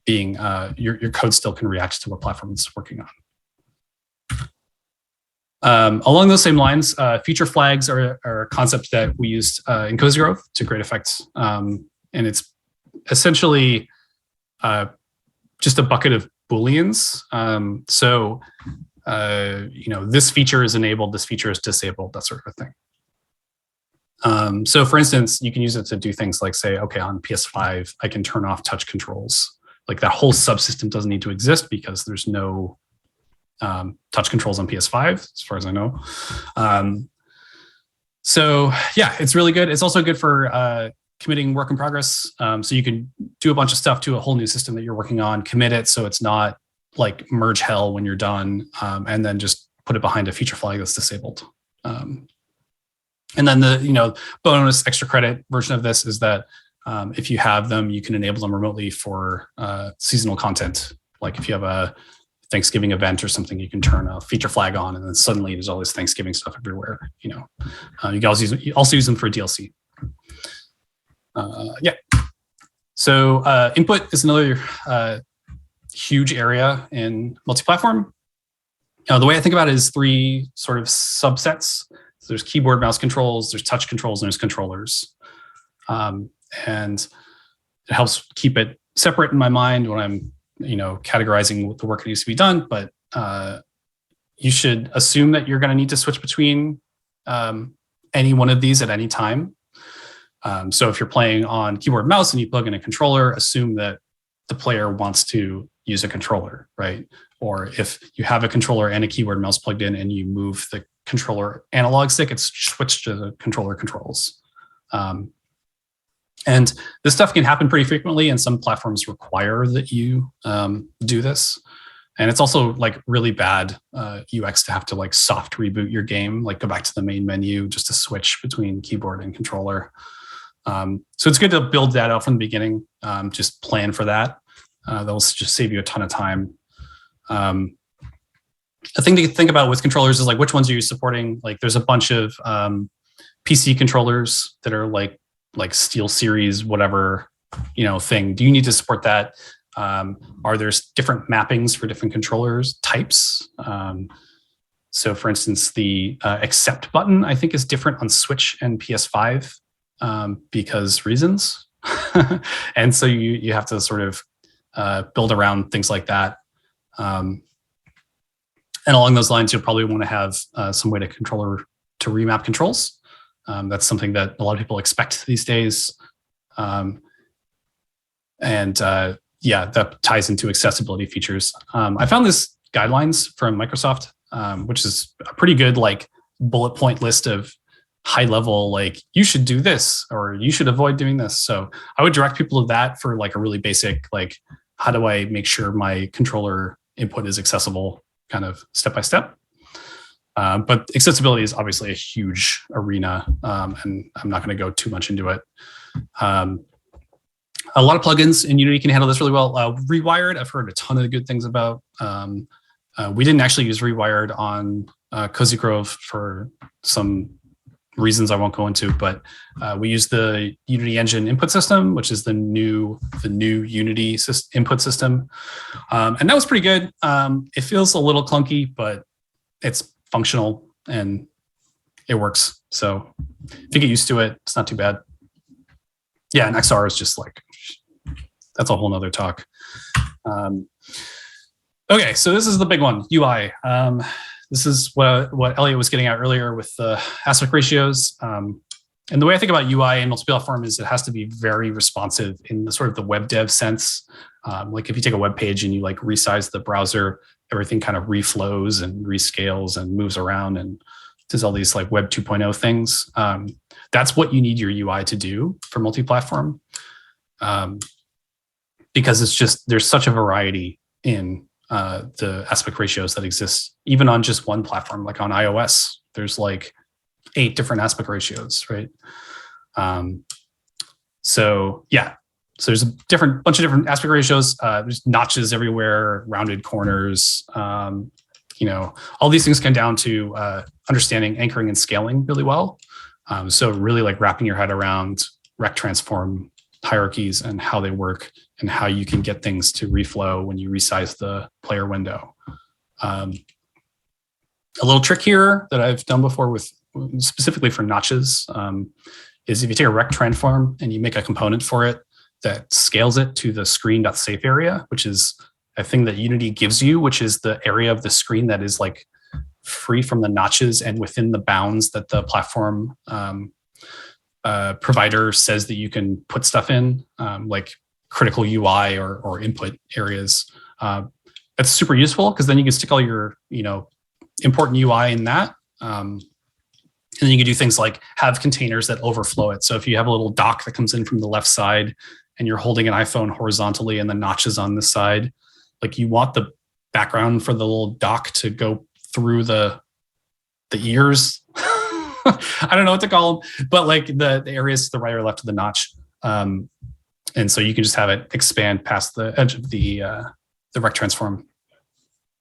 code still can react to what platform it's working on. Along those same lines, feature flags are a concept that we used in Cozy Grove to great effect. And it's essentially just a bucket of Booleans. This feature is enabled, this feature is disabled, that sort of a thing. So for instance, you can use it to do things like say, okay, on PS5, I can turn off touch controls. Like that whole subsystem doesn't need to exist because there's no touch controls on PS5, as far as I know. So yeah, it's really good. It's also good for committing work in progress. So you can do a bunch of stuff to a whole new system that you're working on, commit it so it's not like merge hell when you're done, and then just put it behind a feature flag that's disabled. And then the bonus extra credit version of this is that if you have them, you can enable them remotely for seasonal content. Like if you have a Thanksgiving event or something, you can turn a feature flag on, and then suddenly there's all this Thanksgiving stuff everywhere. You can also use them for DLC. Yeah. So input is another huge area in multi-platform. The way I think about it is 3 sort of subsets. So there's keyboard, mouse controls, there's touch controls, and there's controllers. And it helps keep it separate in my mind when I'm, categorizing the work that needs to be done. But you should assume that you're going to need to switch between any one of these at any time. So if you're playing on keyboard and mouse and you plug in a controller, assume that the player wants to use a controller, right? Or if you have a controller and a keyboard and mouse plugged in and you move the controller analog stick, it's switched to the controller controls. And this stuff can happen pretty frequently, and some platforms require that you do this. And it's also like really bad UX to have to like soft reboot your game, like go back to the main menu just to switch between keyboard and controller. So it's good to build that out from the beginning. Just plan for that. That'll just save you a ton of time. The thing to think about with controllers is like, which ones are you supporting? Like there's a bunch of PC controllers that are like Steel Series, whatever, thing. Do you need to support that? Are there different mappings for different controllers types? So for instance, the accept button, I think, is different on Switch and PS5 because reasons. And so you have to sort of build around things like that. And along those lines, you'll probably want to have some way to remap controls. That's something that a lot of people expect these days. Yeah, that ties into accessibility features. I found this guidelines from Microsoft, which is a pretty good like bullet point list of high level, like you should do this or you should avoid doing this. So I would direct people to that for like a really basic, like how do I make sure my controller input is accessible kind of step by step. But accessibility is obviously a huge arena, and I'm not going to go too much into it. A lot of plugins in Unity can handle this really well. Rewired, I've heard a ton of good things about. We didn't actually use Rewired on Cozy Grove for some reasons I won't go into, but we use the Unity Engine input system, which is the new Unity input system, and that was pretty good. It feels a little clunky, but it's functional and it works. So if you get used to it, it's not too bad. Yeah, and XR is just like, that's a whole nother talk. Okay, so this is the big one, UI. This is what Elliot was getting at earlier with the aspect ratios. And the way I think about UI and multi-platform is it has to be very responsive in the sort of the web dev sense. Like if you take a web page and you like resize the browser, everything kind of reflows and rescales and moves around and does all these like Web 2.0 things. That's what you need your UI to do for multi-platform, because it's just, there's such a variety in the aspect ratios that exist, even on just one platform. Like on iOS, there's like 8 different aspect ratios, right? So yeah, so there's a bunch of different aspect ratios. There's notches everywhere, rounded corners. All these things come down to understanding anchoring and scaling really well. So really like wrapping your head around rec transform hierarchies and how they work and how you can get things to reflow when you resize the player window. A little trick here that I've done before with specifically for notches is if you take a rec transform and you make a component for it that scales it to the screen.safe area, which is a thing that Unity gives you, which is the area of the screen that is like free from the notches and within the bounds that the platform provider says that you can put stuff in, like critical UI or input areas. That's super useful because then you can stick all your important UI in that. And then you can do things like have containers that overflow it. So if you have a little dock that comes in from the left side and you're holding an iPhone horizontally and the notches on this side, like you want the background for the little dock to go through the ears. I don't know what to call them, but like the areas to the right or left of the notch. And so you can just have it expand past the edge of the rec transform.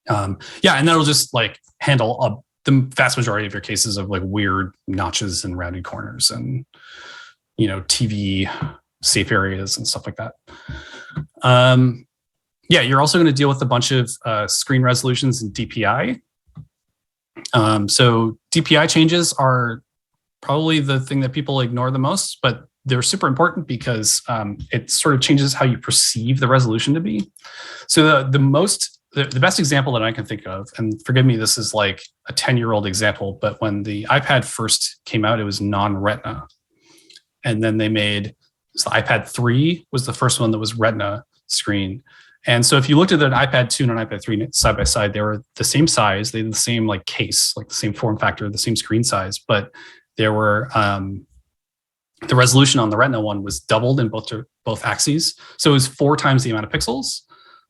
And that'll just like handle the vast majority of your cases of like weird notches and rounded corners and, TV safe areas and stuff like that. You're also going to deal with a bunch of screen resolutions and DPI. So DPI changes are probably the thing that people ignore the most, but they're super important because it sort of changes how you perceive the resolution to be. So the best example that I can think of, and forgive me, this is like a 10-year-old example, but when the iPad first came out, it was non-Retina. And then they made, so the iPad 3 was the first one that was Retina screen. And so if you looked at an iPad 2 and an iPad 3 side by side, they were the same size, they had the same like case, like the same form factor, the same screen size, but there were, the resolution on the Retina one was doubled in both axes. So it was 4 times the amount of pixels.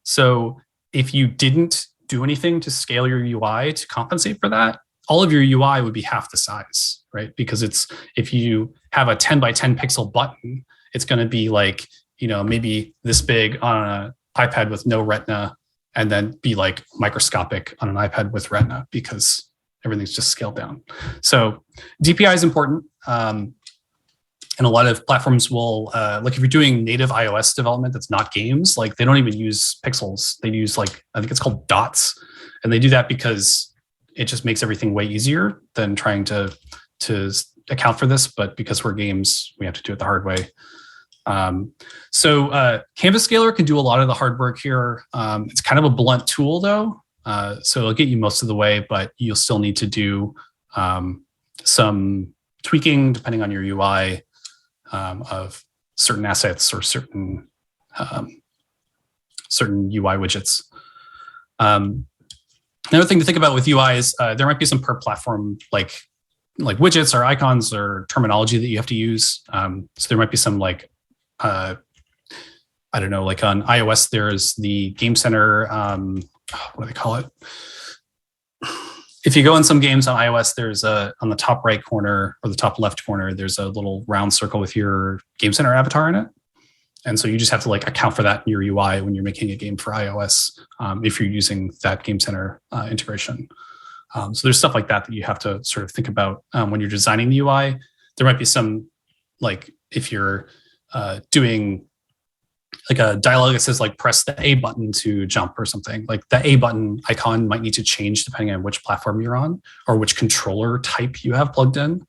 So if you didn't do anything to scale your UI to compensate for that, all of your UI would be half the size, right? Because if you have a 10 by 10 pixel button, it's going to be like, maybe this big on an iPad with no Retina, and then be like microscopic on an iPad with Retina because everything's just scaled down. So DPI is important. And a lot of platforms will, like if you're doing native iOS development that's not games, like they don't even use pixels. They use like, I think it's called dots. And they do that because it just makes everything way easier than trying to account for this. But because we're games, we have to do it the hard way. So Canvas Scaler can do a lot of the hard work here. It's kind of a blunt tool though. So it'll get you most of the way, but you'll still need to do some tweaking depending on your UI. Of certain assets or certain UI widgets. Another thing to think about with UI is there might be some per platform like widgets or icons or terminology that you have to use. So there might be some like I don't know, like on iOS there's the Game Center. What do they call it? If you go in some games on iOS, there's on the top right corner or the top left corner, there's a little round circle with your Game Center avatar in it. And so you just have to like account for that in your UI when you're making a game for iOS, if you're using that Game Center integration. So there's stuff like that you have to sort of think about when you're designing the UI. There might be some, like if you're doing like a dialogue that says like press the A button to jump or something, like the A button icon might need to change depending on which platform you're on or which controller type you have plugged in.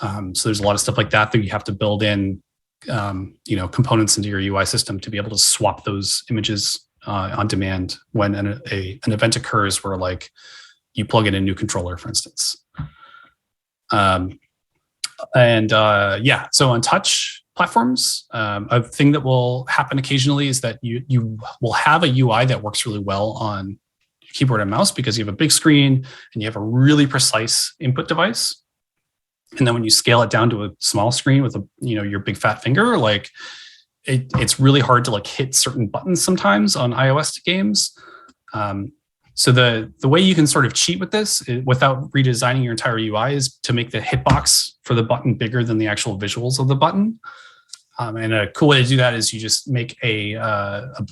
So there's a lot of stuff like that you have to build in, components into your UI system to be able to swap those images on demand when an event occurs where like you plug in a new controller, for instance. So on touch platforms, a thing that will happen occasionally is that you will have a UI that works really well on your keyboard and mouse because you have a big screen and you have a really precise input device. And then when you scale it down to a small screen with your big fat finger, like it's really hard to like hit certain buttons sometimes on iOS games. So the way you can sort of cheat with this without redesigning your entire UI is to make the hitbox for the button bigger than the actual visuals of the button. And a cool way to do that is you just make a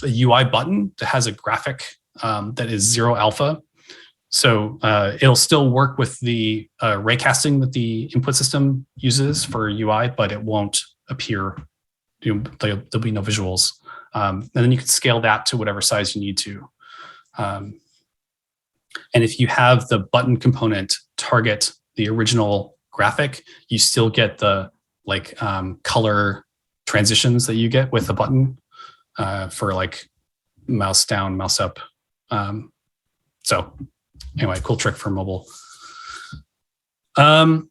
UI button that has a graphic that is 0 alpha. So it'll still work with the raycasting that the input system uses for UI, but it won't appear. There'll be no visuals. And then you can scale that to whatever size you need to. And if you have the button component target the original graphic, you still get the color transitions that you get with the button for like mouse down, mouse up. So anyway, cool trick for mobile. Along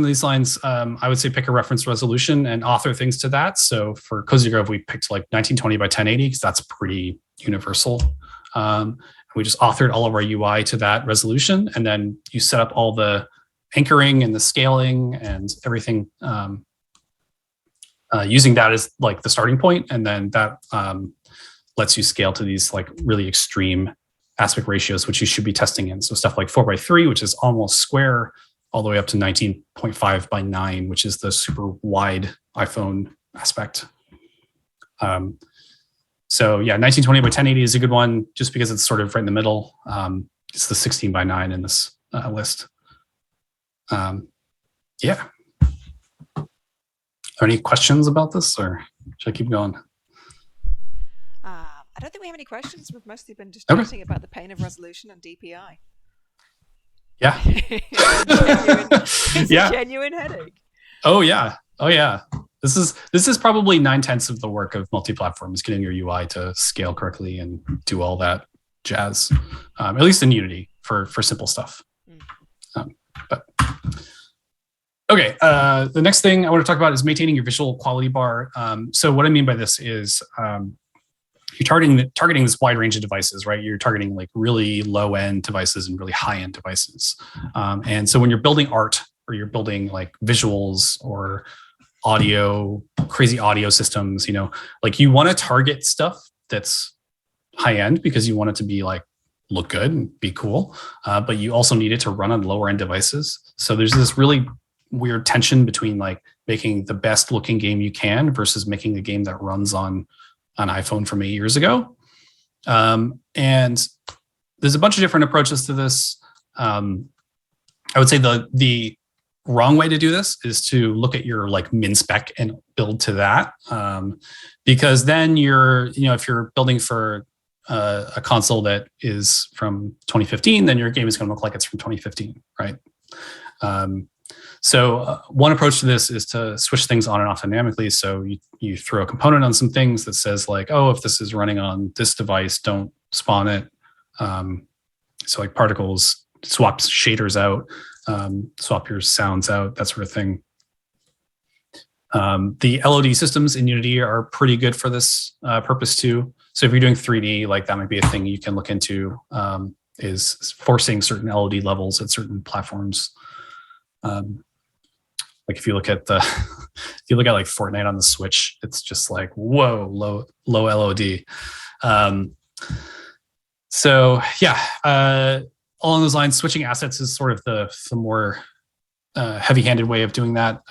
these lines, I would say pick a reference resolution and author things to that. So for Cozy Grove, we picked like 1920 by 1080 because that's pretty universal. We just authored all of our UI to that resolution, and then you set up all the anchoring and the scaling and everything using that as like the starting point, and then that lets you scale to these like really extreme aspect ratios, which you should be testing in. So stuff like 4:3, which is almost square, all the way up to 19.5 by 9, which is the super wide iPhone aspect. So yeah, 1920 by 1080 is a good one just because it's sort of right in the middle. It's the 16 by 9 in this list. Yeah. Are there any questions about this, or should I keep going? I don't think we have any questions. We've mostly been just Okay. chatting about the pain of resolution and DPI. Yeah. It's Yeah. a genuine headache. Oh yeah. This is probably 9/10 of the work of multi-platform, is getting your UI to scale correctly and do all that jazz. At least in Unity for simple stuff. But okay, the next thing I want to talk about is maintaining your visual quality bar. So what I mean by this is you're targeting this wide range of devices, right? You're targeting like really low end devices and really high end devices. And so when you're building art or you're building like visuals or audio, crazy audio systems, like you want to target stuff that's high end because you want it to be like look good and be cool. But you also need it to run on lower end devices. So there's this really weird tension between like making the best looking game you can versus making a game that runs on an iPhone from 8 years ago. And there's a bunch of different approaches to this. I would say the wrong way to do this is to look at your like min spec and build to that. Because then if you're building for a console that is from 2015, then your game is going to look like it's from 2015, right? So one approach to this is to switch things on and off dynamically. So you throw a component on some things that says like, oh, if this is running on this device, don't spawn it. So like particles, swap shaders out, swap your sounds out, that sort of thing. The LOD systems in Unity are pretty good for this purpose too. So if you're doing 3D, like that might be a thing you can look into, is forcing certain LOD levels at certain platforms. Like if you look at like Fortnite on the Switch, it's just like, whoa, low LOD. So yeah, along those lines, switching assets is sort of the more heavy-handed way of doing that.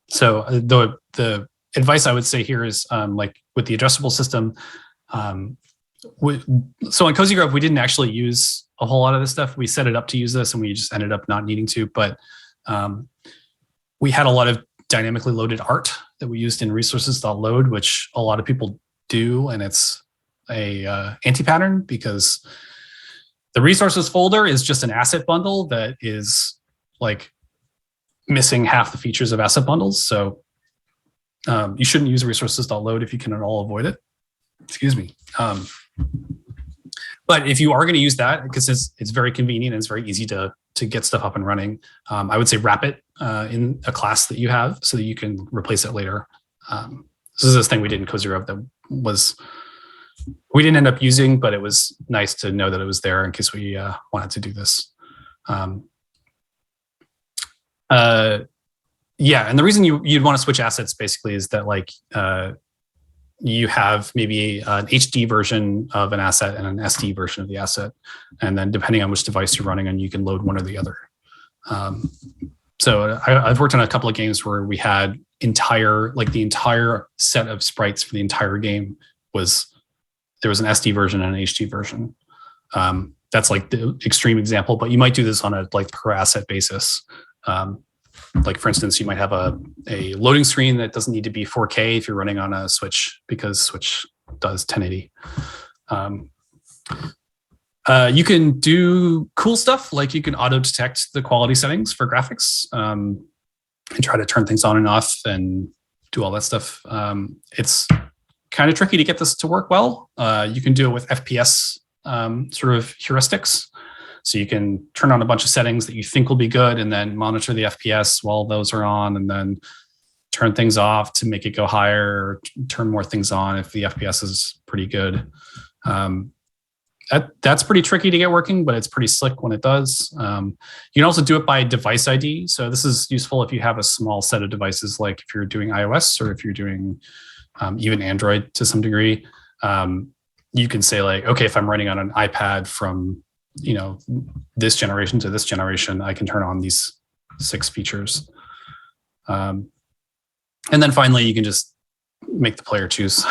So the advice I would say here is like with the adjustable system. So in Cozy Grove, we didn't actually use a whole lot of this stuff. We set it up to use this, and we just ended up not needing to. But we had a lot of dynamically loaded art that we used in resources.load, which a lot of people do, and it's a anti-pattern because the resources folder is just an asset bundle that is like missing half the features of asset bundles. So you shouldn't use resources.load if you can at all avoid it. Excuse me. But if you are going to use that, because it's very convenient and it's very easy to get stuff up and running, I would say wrap it in a class that you have so that you can replace it later. This is this thing we did in Cozy Grove that we didn't end up using, but it was nice to know that it was there in case we wanted to do this. Yeah, and the reason you'd want to switch assets basically is that like you have maybe an HD version of an asset and an SD version of the asset, and then depending on which device you're running on, you can load one or the other. So I've worked on a couple of games where we had the entire set of sprites for the entire game there was an SD version and an HD version. That's like the extreme example, but you might do this on a like per asset basis. Like for instance, you might have a loading screen that doesn't need to be 4K if you're running on a Switch, because Switch does 1080. You can do cool stuff, like you can auto detect the quality settings for graphics and try to turn things on and off and do all that stuff. It's kind of tricky to get this to work well. You can do it with FPS sort of heuristics. So you can turn on a bunch of settings that you think will be good and then monitor the FPS while those are on, and then turn things off to make it go higher, or turn more things on if the FPS is pretty good. That's pretty tricky to get working, but it's pretty slick when it does. You can also do it by device ID. So this is useful if you have a small set of devices, like if you're doing iOS or if you're doing even Android to some degree. You can say like, okay, if I'm running on an iPad from this generation to this generation, I can turn on these 6 features. And then finally, you can just make the player choose,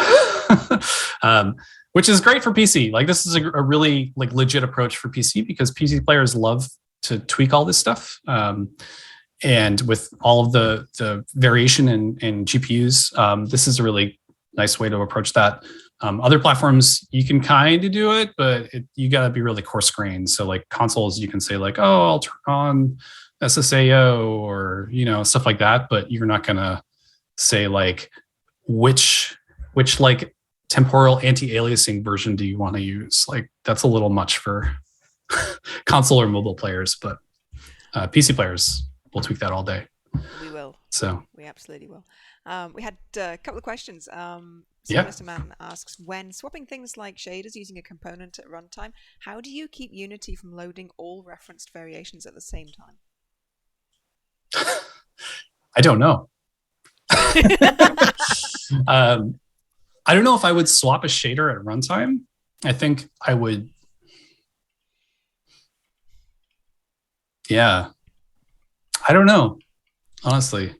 which is great for PC. Like this is a really like legit approach for PC, because PC players love to tweak all this stuff. And with all of the variation in GPUs, this is a really nice way to approach that. Other platforms, you can kind of do it, but you got to be really coarse grained. So like consoles, you can say like, oh, I'll turn on SSAO or, stuff like that. But you're not going to say like, which like temporal anti-aliasing version do you want to use? Like that's a little much for console or mobile players, but PC players will tweak that all day. We will. So we absolutely will. We had a couple of questions. Mr. Man asks, when swapping things like shaders using a component at runtime, how do you keep Unity from loading all referenced variations at the same time? I don't know. I don't know if I would swap a shader at runtime. I think I would. Yeah. I don't know, honestly.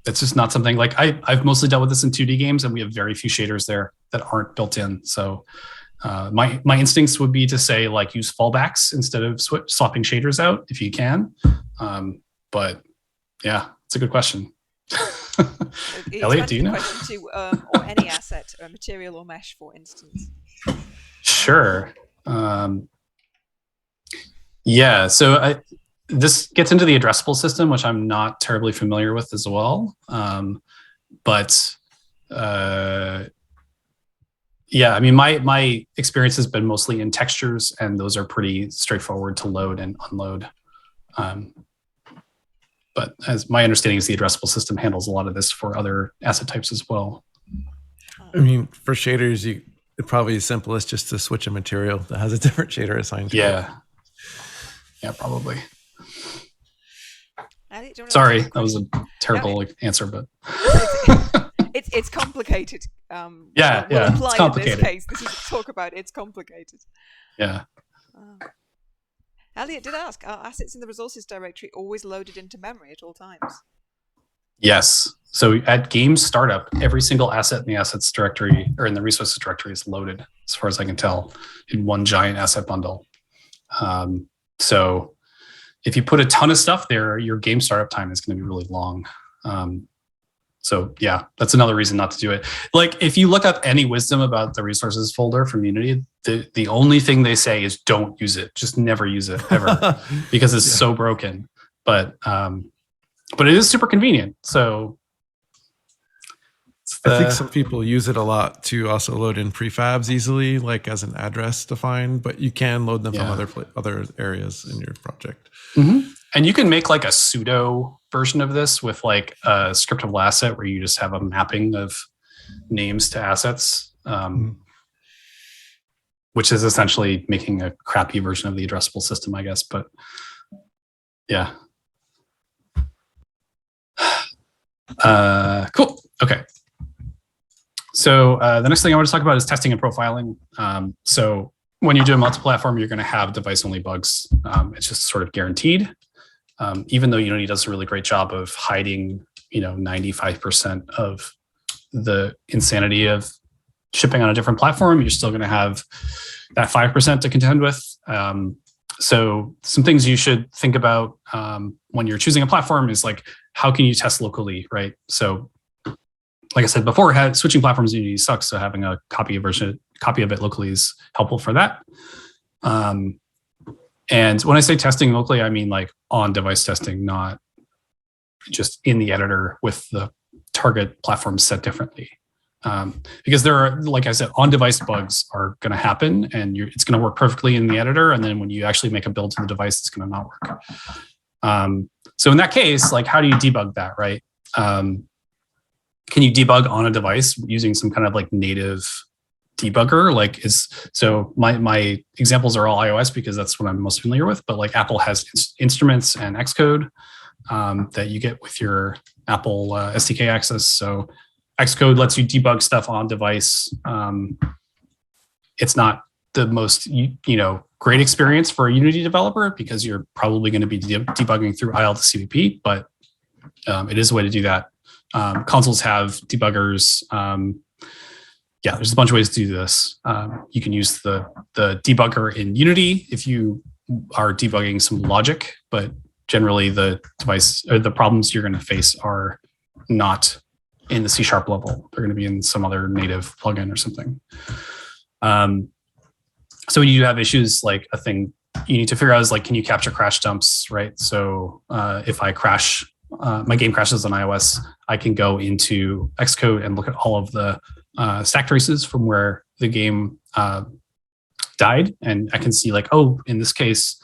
It's just not something like I've mostly dealt with this in 2D games, and we have very few shaders there that aren't built in. So my instincts would be to say like use fallbacks instead of swapping shaders out if you can. But yeah, it's a good question. Elliot, do you know? Question to, or any asset, material or mesh, for instance. Sure. Yeah. So this gets into the addressable system, which I'm not terribly familiar with as well. But yeah, I mean, my experience has been mostly in textures, and those are pretty straightforward to load and unload. But as my understanding is, the addressable system handles a lot of this for other asset types as well. I mean, for shaders, it probably is simplest just to switch a material that has a different shader assigned to it. Yeah, probably. Sorry, that was a terrible answer, but it's complicated. We'll apply it's complicated. In this case, this is talk about it's complicated. Yeah. Elliot did ask, are assets in the resources directory always loaded into memory at all times? Yes. So at game startup, every single asset in the assets directory or in the resources directory is loaded, as far as I can tell, in one giant asset bundle. So if you put a ton of stuff there, your game startup time is going to be really long. So yeah, that's another reason not to do it. Like if you look up any wisdom about the resources folder from Unity, the only thing they say is don't use it. Just never use it ever because it's so broken. But it is super convenient. So I think some people use it a lot to also load in prefabs easily, like as an address defined, but you can load them from other areas in your project. Mm-hmm. And you can make like a pseudo version of this with like a scriptable asset where you just have a mapping of names to assets, which is essentially making a crappy version of the addressable system, I guess. But yeah. Cool. Okay. So the next thing I want to talk about is testing and profiling. So when you're doing multi-platform, you're going to have device-only bugs. It's just sort of guaranteed. Even though Unity does a really great job of hiding, 95% of the insanity of shipping on a different platform, you're still going to have that 5% to contend with. So some things you should think about when you're choosing a platform is like, how can you test locally, right? So like I said before, switching platforms in Unity sucks, so having a copy of it locally is helpful for that. And when I say testing locally, I mean like on-device testing, not just in the editor with the target platform set differently. Because there are, like I said, on-device bugs are going to happen, and it's going to work perfectly in the editor, and then when you actually make a build to the device, it's going to not work. So in that case, like, how do you debug that, right? Can you debug on a device using some kind of like native debugger? So my examples are all iOS because that's what I'm most familiar with, but like Apple has instruments and Xcode that you get with your Apple SDK access. So Xcode lets you debug stuff on device. It's not the most great experience for a Unity developer because you're probably going to be debugging through IL to CVP, but it is a way to do that. Consoles have debuggers. There's a bunch of ways to do this. You can use the debugger in Unity if you are debugging some logic, but generally the device or the problems you're going to face are not in the C# level. They're going to be in some other native plugin or something. So when you have issues, like a thing you need to figure out is like, can you capture crash dumps, right? So if I crash, my game crashes on iOS, I can go into Xcode and look at all of the stack traces from where the game died. And I can see like, oh, in this case,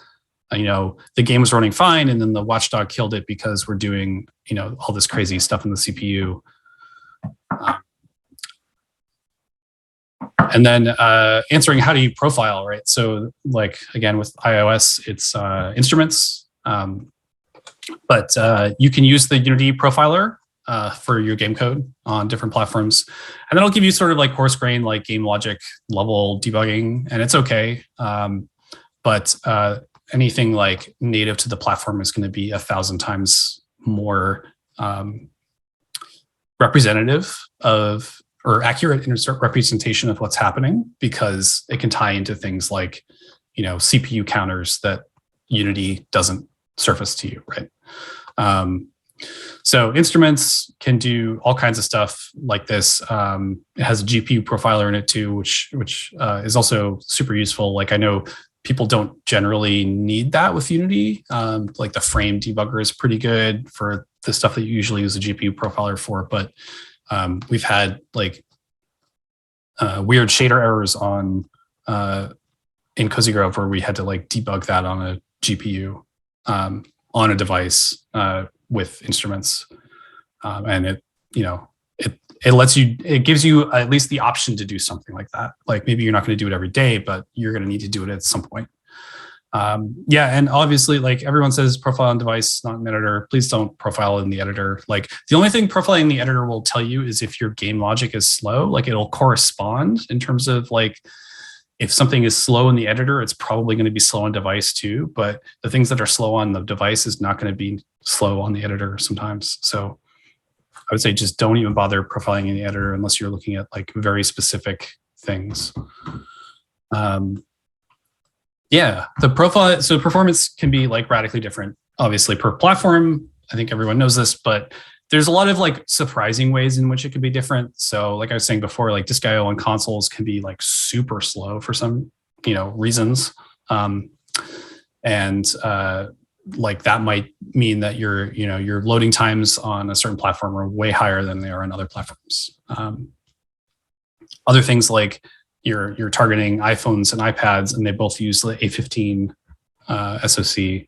the game was running fine, and then the watchdog killed it because we're doing, all this crazy stuff in the CPU. And then answering how do you profile, right? So like, again, with iOS, it's instruments. But you can use the Unity profiler for your game code on different platforms. And that'll give you sort of like coarse grain, like game logic level debugging, and it's okay. But anything like native to the platform is going to be 1,000 times more representative of, or accurate representation of what's happening, because it can tie into things like, CPU counters that Unity doesn't surface to you, right? So instruments can do all kinds of stuff like this. It has a GPU profiler in it too, which is also super useful. Like, I know people don't generally need that with Unity. Like the frame debugger is pretty good for the stuff that you usually use a GPU profiler for, but we've had like weird shader errors in Cozy Grove where we had to like debug that on a GPU on a device with instruments, and it lets you, it gives you at least the option to do something like that. Like maybe you're not going to do it every day, but you're going to need to do it at some point. And obviously, like everyone says, profile on device, not in editor. Please don't profile in the editor. Like the only thing profiling in the editor will tell you is if your game logic is slow. Like it'll correspond in terms of like, if something is slow in the editor, it's probably going to be slow on device too. But the things that are slow on the device is not going to be slow on the editor sometimes. So I would say just don't even bother profiling in the editor unless you're looking at like very specific things. The profile, so performance can be like radically different, obviously per platform. I think everyone knows this, but there's a lot of like surprising ways in which it could be different. So like I was saying before, like disk IO on consoles can be like super slow for some, reasons. Like that might mean that your loading times on a certain platform are way higher than they are on other platforms. Other things like you're targeting iPhones and iPads, and they both use the A15 SoC.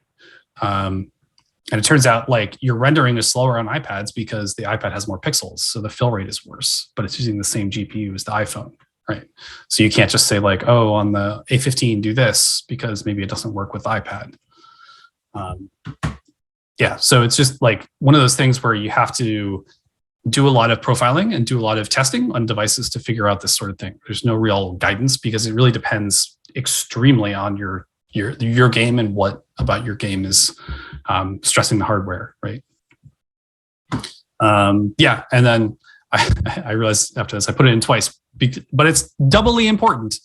And it turns out like your rendering is slower on iPads because the iPad has more pixels, so the fill rate is worse, but it's using the same GPU as the iPhone, right? So you can't just say like, oh, on the A15 do this, because maybe it doesn't work with the iPad. So it's just like one of those things where you have to do a lot of profiling and do a lot of testing on devices to figure out this sort of thing. There's no real guidance because it really depends extremely on your game and what about your game is stressing the hardware, right? And then I realized after this, I put it in twice, but it's doubly important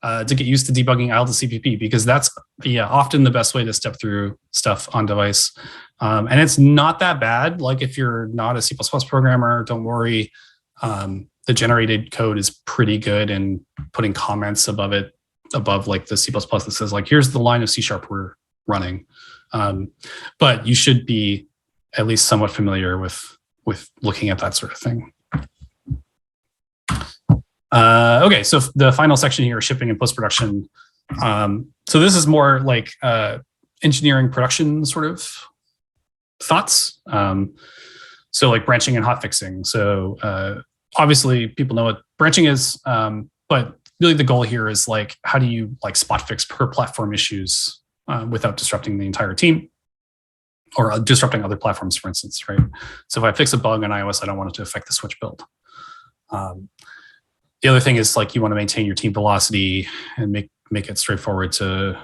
to get used to debugging idle to CPP, because that's often the best way to step through stuff on device. And it's not that bad. Like if you're not a C++ programmer, don't worry. The generated code is pretty good, and putting comments above like the C++ that says like, here's the line of C# we're running. But you should be at least somewhat familiar with looking at that sort of thing. Okay, so the final section here is shipping and post-production. So this is more like engineering production sort of thoughts. So like branching and hotfixing. So obviously people know what branching is, but really the goal here is like, how do you like spot fix per platform issues without disrupting the entire team or disrupting other platforms, for instance, right? So if I fix a bug on iOS, I don't want it to affect the switch build. The other thing is like you want to maintain your team velocity and make it straightforward to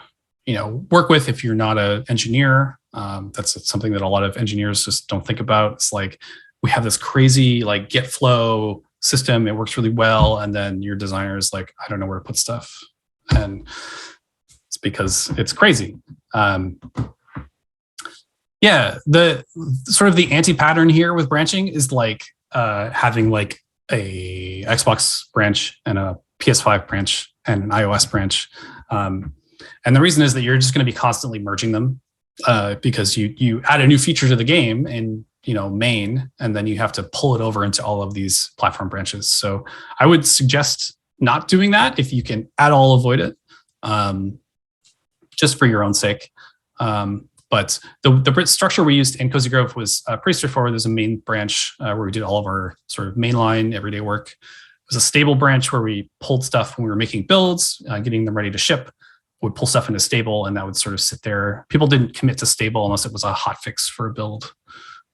work with if you're not an engineer. That's something that a lot of engineers just don't think about. It's like we have this crazy like get flow system. It works really well, and then your designer is like, I don't know where to put stuff, and it's because it's crazy. The sort of the anti-pattern here with branching is like having like a Xbox branch and a PS5 branch and an iOS branch. And the reason is that you're just going to be constantly merging them because you add a new feature to the game in main, and then you have to pull it over into all of these platform branches. So I would suggest not doing that if you can at all avoid it, just for your own sake. But the structure we used in Cozy Grove was pretty straightforward. There's a main branch where we did all of our sort of mainline everyday work. It was a stable branch where we pulled stuff when we were making builds, getting them ready to ship. Would pull stuff into stable, and that would sort of sit there. People didn't commit to stable unless it was a hotfix for a build.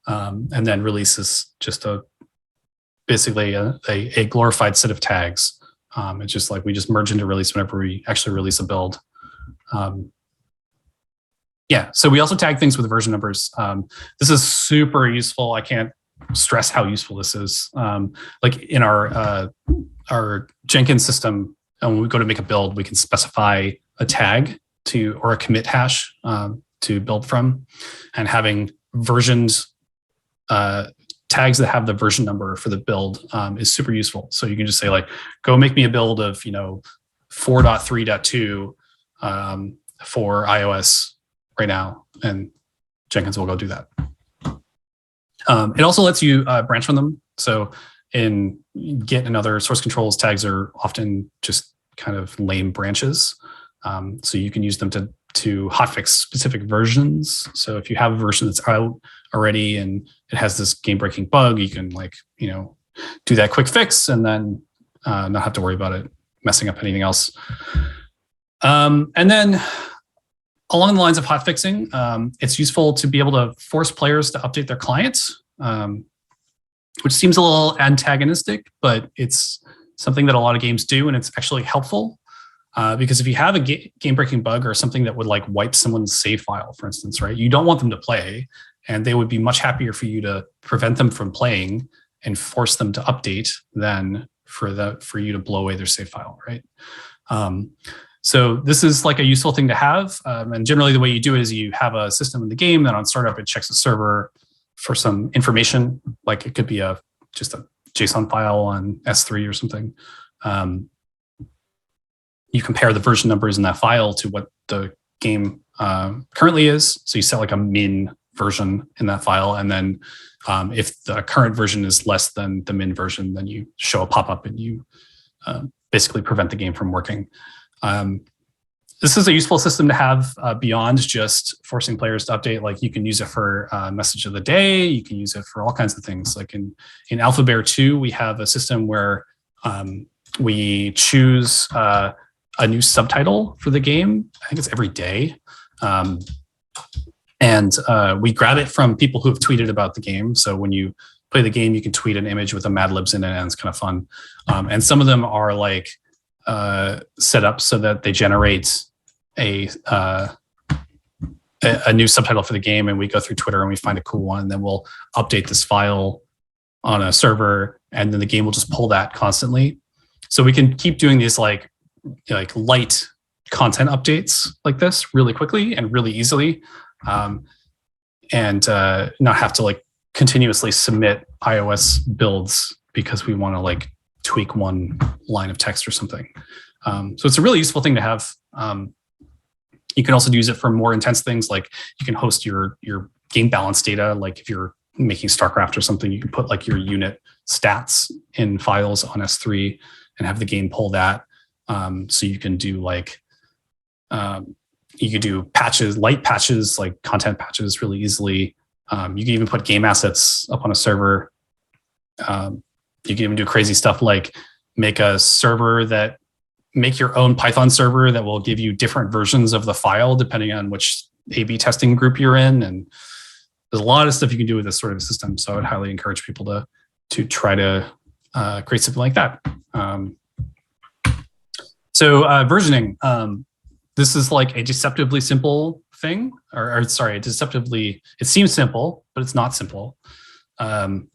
And then release is just basically a glorified set of tags. It's just like we just merge into release whenever we actually release a build. Yeah, so we also tag things with version numbers. This is super useful. I can't stress how useful this is. Like in our Jenkins system, when we go to make a build, we can specify a tag or a commit hash to build from, and having versions tags that have the version number for the build is super useful. So you can just say like, go make me a build of 4.3.2 for iOS right now, and Jenkins will go do that. It also lets you branch from them. So in Git and other source controls, tags are often just kind of lame branches. So you can use them to hotfix specific versions. So if you have a version that's out already and it has this game-breaking bug, you can do that quick fix and then not have to worry about it messing up anything else. And then along the lines of hotfixing, it's useful to be able to force players to update their clients, which seems a little antagonistic, but it's something that a lot of games do, and it's actually helpful. Because if you have a game-breaking bug or something that would wipe someone's save file, for instance, right? You don't want them to play, and they would be much happier for you to prevent them from playing and force them to update than for you to blow away their save file, right? So this is like a useful thing to have. And generally the way you do it is you have a system in the game that on startup, it checks the server for some information. Like it could be just a JSON file on S3 or something. You compare the version numbers in that file to what the game currently is. So you set like a min version in that file. And then if the current version is less than the min version, then you show a pop-up and you basically prevent the game from working. This is a useful system to have beyond just forcing players to update. Like you can use it for message of the day. You can use it for all kinds of things. Like in Alphabear 2, we have a system where we choose a new subtitle for the game. I think it's every day. And we grab it from people who have tweeted about the game. So when you play the game, you can tweet an image with a Mad Libs in it, and it's kind of fun. And some of them are like set up so that they generate a new subtitle for the game, and we go through Twitter and we find a cool one, and then we'll update this file on a server, and then the game will just pull that constantly. So we can keep doing these like light content updates like this really quickly and really easily, and not have to continuously submit iOS builds because we want to tweak one line of text or something. So it's a really useful thing to have. You can also use it for more intense things, like you can host your game balance data. Like if you're making StarCraft or something, you can put your unit stats in files on S3 and have the game pull that. So you can do patches, light patches, like content patches really easily. You can even put game assets up on a server. You can even do crazy stuff like make your own Python server that will give you different versions of the file depending on which A/B testing group you're in. And there's a lot of stuff you can do with this sort of system. So I would highly encourage people to try to create something like that. So versioning, this is like a deceptively simple thing, it seems simple, but it's not simple. And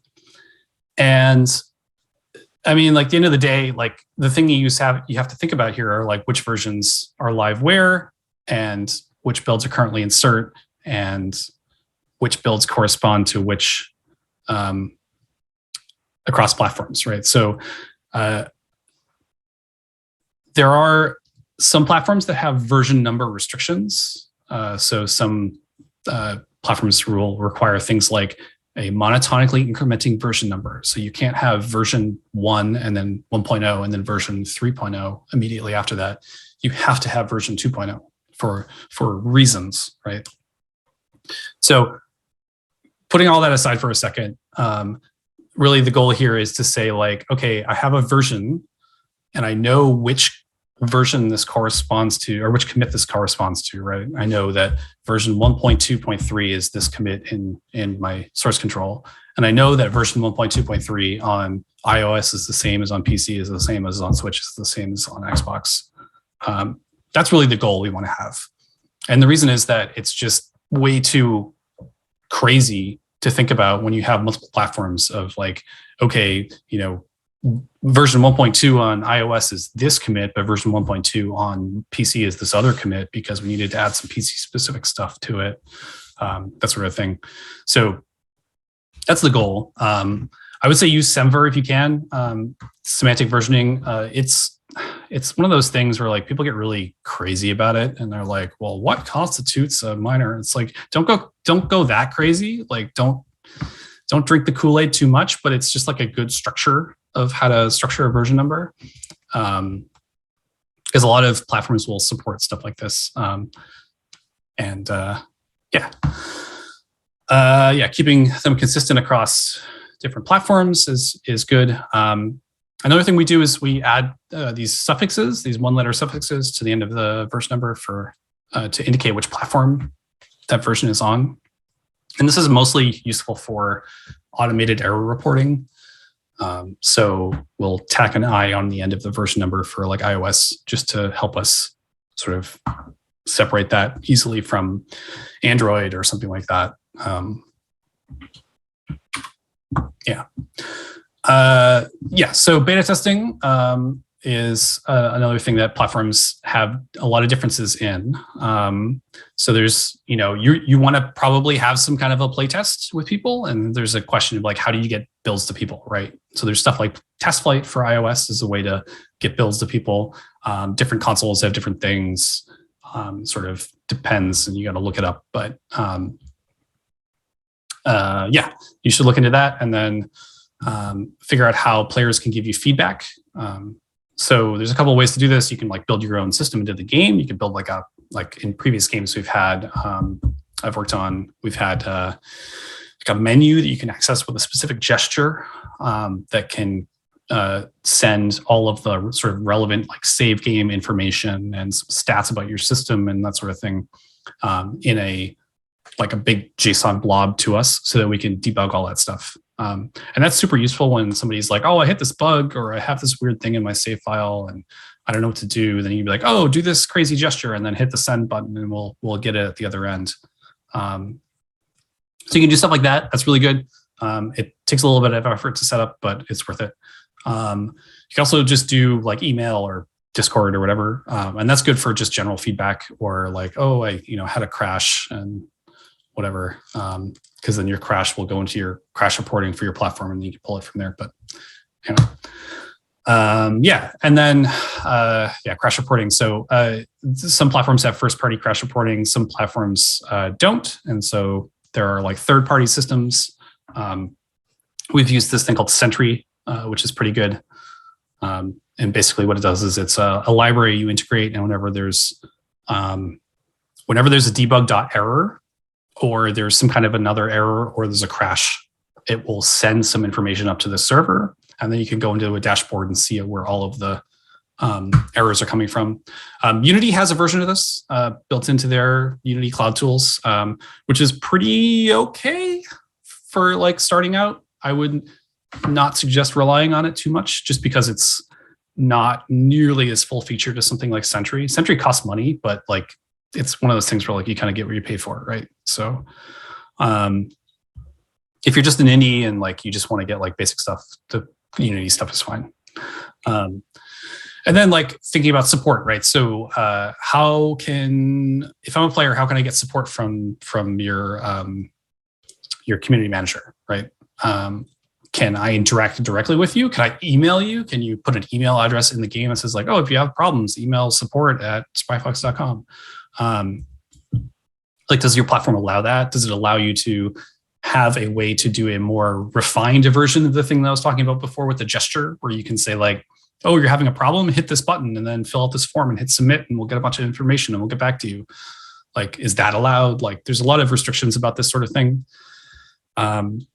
I mean, at the end of the day, the thing you have to think about here are which versions are live where, and which builds are currently insert, and which builds correspond to which across platforms, right? So there are some platforms that have version number restrictions. So some platforms will require things like a monotonically incrementing version number. So you can't have version 1 and then 1.0 and then version 3.0 immediately after that. You have to have version 2.0 for reasons, right? So putting all that aside for a second, really the goal here is to say like, okay, I have a version and I know which version this corresponds to, or which commit this corresponds to, right? I know that version 1.2.3 is this commit in my source control. And I know that version 1.2.3 on iOS is the same as on PC, is the same as on Switch, is the same as on Xbox. That's really the goal we want to have. And the reason is that it's just way too crazy to think about when you have multiple platforms of like, okay, you know, version 1.2 on iOS is this commit, but version 1.2 on PC is this other commit because we needed to add some PC specific stuff to it, that sort of thing. So that's the goal. I would say use Semver if you can. Semantic versioning, it's one of those things where like people get really crazy about it and they're like, well, what constitutes a minor? It's like, don't go that crazy. Like don't drink the Kool-Aid too much, but it's just like a good structure of how to structure a version number. Because a lot of platforms will support stuff like this. Keeping them consistent across different platforms is good. Another thing we do is we add these suffixes, these one-letter suffixes to the end of the version number to indicate which platform that version is on. And this is mostly useful for automated error reporting. So we'll tack an I on the end of the version number for like iOS just to help us sort of separate that easily from Android or something like that. So beta testing is another thing that platforms have a lot of differences in. So there's, you want to probably have some kind of a play test with people. And there's a question of like, how do you get builds to people, right? So there's stuff like Test Flight for iOS is a way to get builds to people. Different consoles have different things, sort of depends, and you got to look it up. But you should look into that and then figure out how players can give you feedback. So there's a couple of ways to do this. You can like build your own system into the game. You can build like in previous games we've had, I've worked on, we've had like a menu that you can access with a specific gesture that can send all of the sort of relevant like save game information and stats about your system and that sort of thing in a big JSON blob to us so that we can debug all that stuff. And that's super useful when somebody's like, oh, I hit this bug or I have this weird thing in my save file and I don't know what to do. Then you can be like, oh, do this crazy gesture and then hit the send button and we'll get it at the other end. So you can do stuff like that. That's really good. It takes a little bit of effort to set up, but it's worth it. You can also just do like email or Discord or whatever. And that's good for just general feedback or like, oh, I had a crash and whatever. Because then your crash will go into your crash reporting for your platform and you can pull it from there. But and then crash reporting. So some platforms have first-party crash reporting, some platforms don't, and so there are like third-party systems. We've used this thing called Sentry, which is pretty good. And basically, what it does is it's a library you integrate, and whenever there's a debug.error, or there's some kind of another error, or there's a crash, it will send some information up to the server, and then you can go into a dashboard and see where all of the errors are coming from. Unity has a version of this built into their Unity Cloud Tools, which is pretty okay for like starting out. I would not suggest relying on it too much, just because it's not nearly as full featured as something like Sentry. Sentry costs money, but like it's one of those things where like you kind of get what you pay for, right? So if you're just an indie and like you just want to get like basic stuff, the Unity stuff is fine. And then like thinking about support, right? So if I'm a player, how can I get support from your community manager, right? can I interact directly with you? Can I email you? Can you put an email address in the game that says like, oh, if you have problems, email support@spryfox.com. Like, does your platform allow that? Does it allow you to have a way to do a more refined version of the thing that I was talking about before with the gesture, where you can say like, oh, you're having a problem, hit this button and then fill out this form and hit submit and we'll get a bunch of information and we'll get back to you. Like, is that allowed? Like, there's a lot of restrictions about this sort of thing. And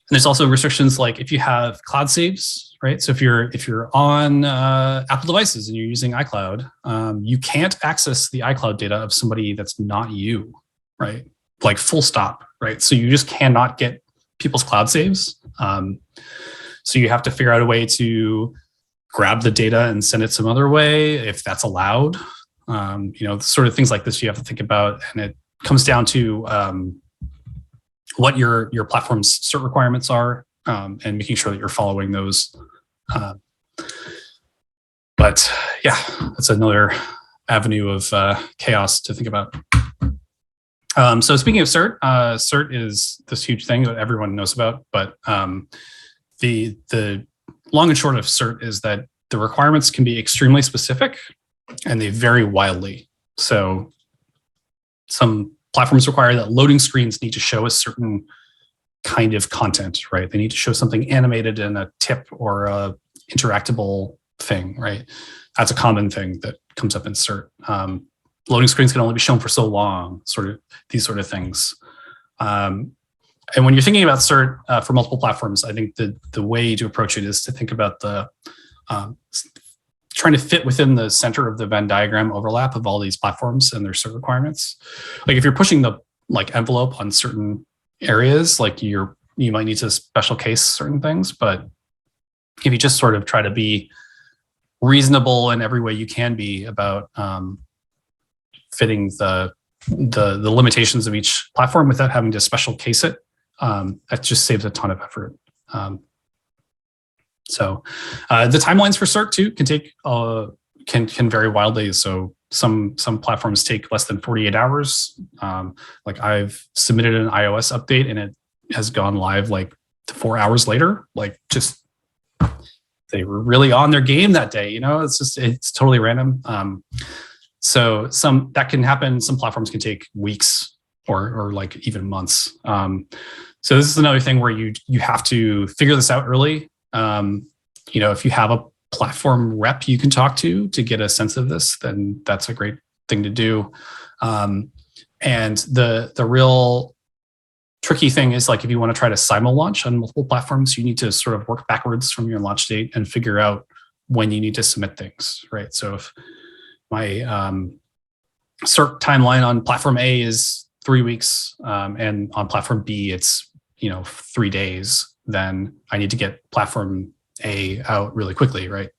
there's also restrictions like if you have cloud saves, right? So if you're on Apple devices and you're using iCloud, you can't access the iCloud data of somebody that's not you, right? Like full stop, right? So you just cannot get people's cloud saves. So you have to figure out a way to grab the data and send it some other way, if that's allowed. Sort of things like this you have to think about, and it comes down to what your platform's cert requirements are, and making sure that you're following those. But yeah, that's another avenue of chaos to think about. So speaking of cert, cert is this huge thing that everyone knows about, but the long and short of cert is that the requirements can be extremely specific and they vary wildly. So some platforms require that loading screens need to show a certain kind of content, right? They need to show something animated in a tip or a interactable thing, right? That's a common thing that comes up in cert. Loading screens can only be shown for so long, sort of these sort of things. And when you're thinking about cert for multiple platforms, I think the way to approach it is to think about the trying to fit within the center of the Venn diagram overlap of all these platforms and their cert requirements. Like if you're pushing the envelope on certain areas, like you might need to special case certain things, but if you just sort of try to be reasonable in every way you can be about fitting the limitations of each platform without having to special case it, that just saves a ton of effort. So the timelines for cert too can take can vary wildly. So some platforms take less than 48 hours. Like I've submitted an iOS update and it has gone live like 4 hours later. Like just they were really on their game that day. It's totally random. So some that can happen. Some platforms can take weeks or like even months. So this is another thing where you have to figure this out early. If you have a platform rep you can talk to get a sense of this, then that's a great thing to do. And the real tricky thing is like if you want to try to simul-launch on multiple platforms, you need to sort of work backwards from your launch date and figure out when you need to submit things, right? So if my cert timeline on platform A is 3 weeks, and on platform B it's 3 days, then I need to get platform A out really quickly, right?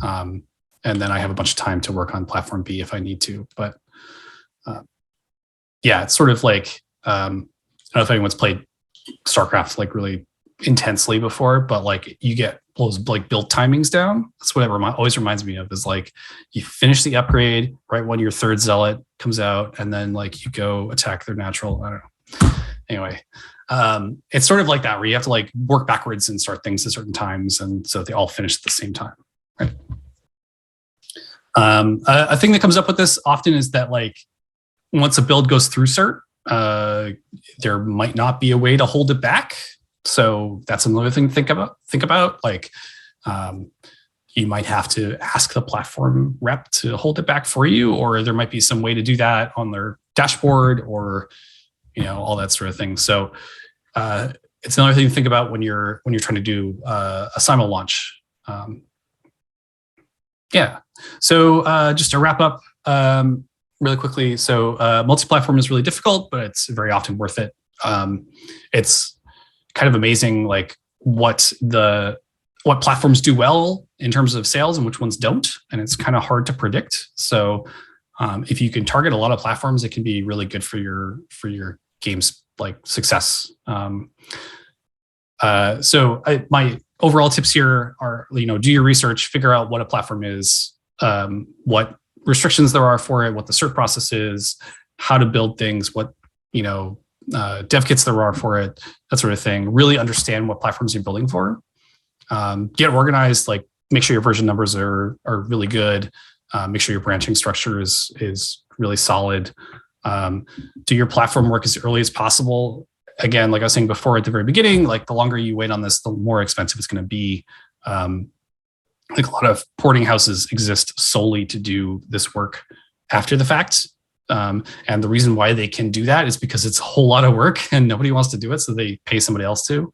And then I have a bunch of time to work on platform B if I need to. But yeah, it's sort of like I don't know if anyone's played StarCraft like really intensely before, but like you get those like build timings down. That's what it always reminds me of, is like you finish the upgrade right when your third zealot comes out, and then like you go attack their natural. I don't know. Anyway, it's sort of like that where you have to like work backwards and start things at certain times, and so they all finish at the same time, right? A thing that comes up with this often is that like once a build goes through cert, there might not be a way to hold it back. So that's another thing to think about. Like you might have to ask the platform rep to hold it back for you, or there might be some way to do that on their dashboard, or all that sort of thing. So it's another thing to think about when you're trying to do a simul launch. Yeah. So just to wrap up really quickly. So multi-platform is really difficult, but it's very often worth it. It's kind of amazing, like what platforms do well in terms of sales and which ones don't, and it's kind of hard to predict. So if you can target a lot of platforms, it can be really good for your game's like success. So my overall tips here are, do your research, figure out what a platform is, what restrictions there are for it, what the cert process is, how to build things, what dev kits there are for it, that sort of thing. Really understand what platforms you're building for. Get organized, like make sure your version numbers are really good. Make sure your branching structure is really solid. Do your platform work as early as possible. Again, like I was saying before at the very beginning, like the longer you wait on this, the more expensive it's going to be. Like a lot of porting houses exist solely to do this work after the fact. And the reason why they can do that is because it's a whole lot of work and nobody wants to do it, so they pay somebody else to.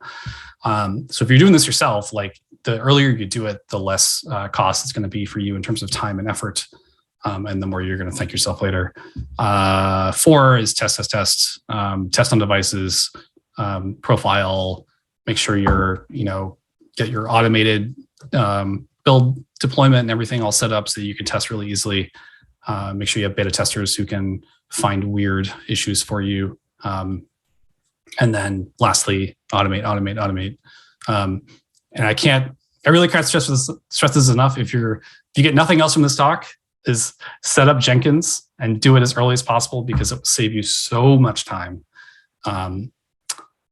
So if you're doing this yourself, like the earlier you do it, the less cost it's going to be for you in terms of time and effort, and the more you're going to thank yourself later. 4 is test, test on devices, profile, make sure you're, get your automated build deployment and everything all set up so that you can test really easily. Make sure you have beta testers who can find weird issues for you. And then lastly, automate. And I really can't stress this enough. If you get nothing else from this talk, is set up Jenkins and do it as early as possible, because it will save you so much time.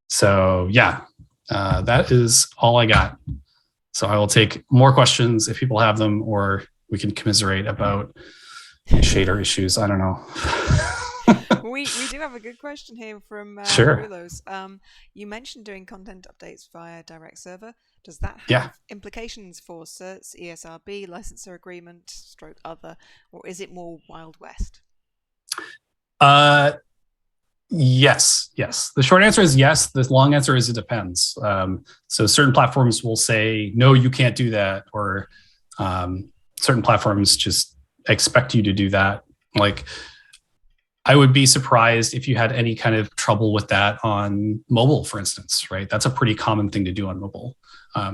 So yeah, that is all I got. So I will take more questions if people have them, or we can commiserate about shader issues. I don't know. we do have a good question here from Sure. Willows. You mentioned doing content updates via direct server. Does that have Yeah. implications for certs, ESRB, licensor agreement, stroke other, or is it more Wild West? Yes. The short answer is yes. The long answer is it depends. So certain platforms will say, no, you can't do that. Or certain platforms just expect you to do that. Like, I would be surprised if you had any kind of trouble with that on mobile, for instance, right? That's a pretty common thing to do on mobile.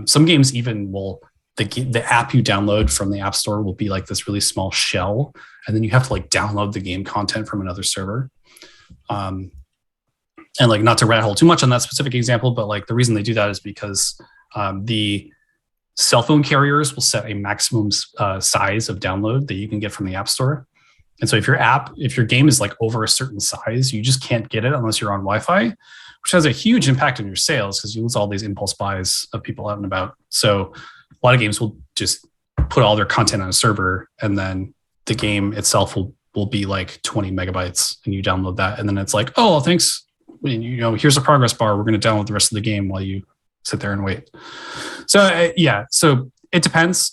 Some games even will, the app you download from the App Store will be like this really small shell, and then you have to like download the game content from another server. And like, not to rat hole too much on that specific example, but like the reason they do that is because the cell phone carriers will set a maximum size of download that you can get from the App Store. And so if your game is like over a certain size, you just can't get it unless you're on Wi-Fi, which has a huge impact on your sales because you lose all these impulse buys of people out and about. So a lot of games will just put all their content on a server, and then the game itself will be like 20 megabytes, and you download that, and then it's like, oh, thanks. Here's a progress bar. We're going to download the rest of the game while you sit there and wait. So so it depends.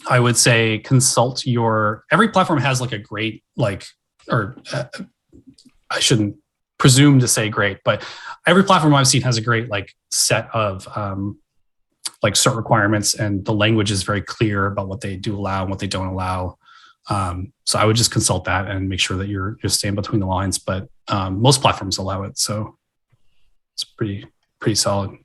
I would say consult every platform has like a great, I shouldn't presume to say great, but every platform I've seen has a great like set of cert requirements, and the language is very clear about what they do allow and what they don't allow. So I would just consult that and make sure that you're staying between the lines, but most platforms allow it. So it's pretty solid.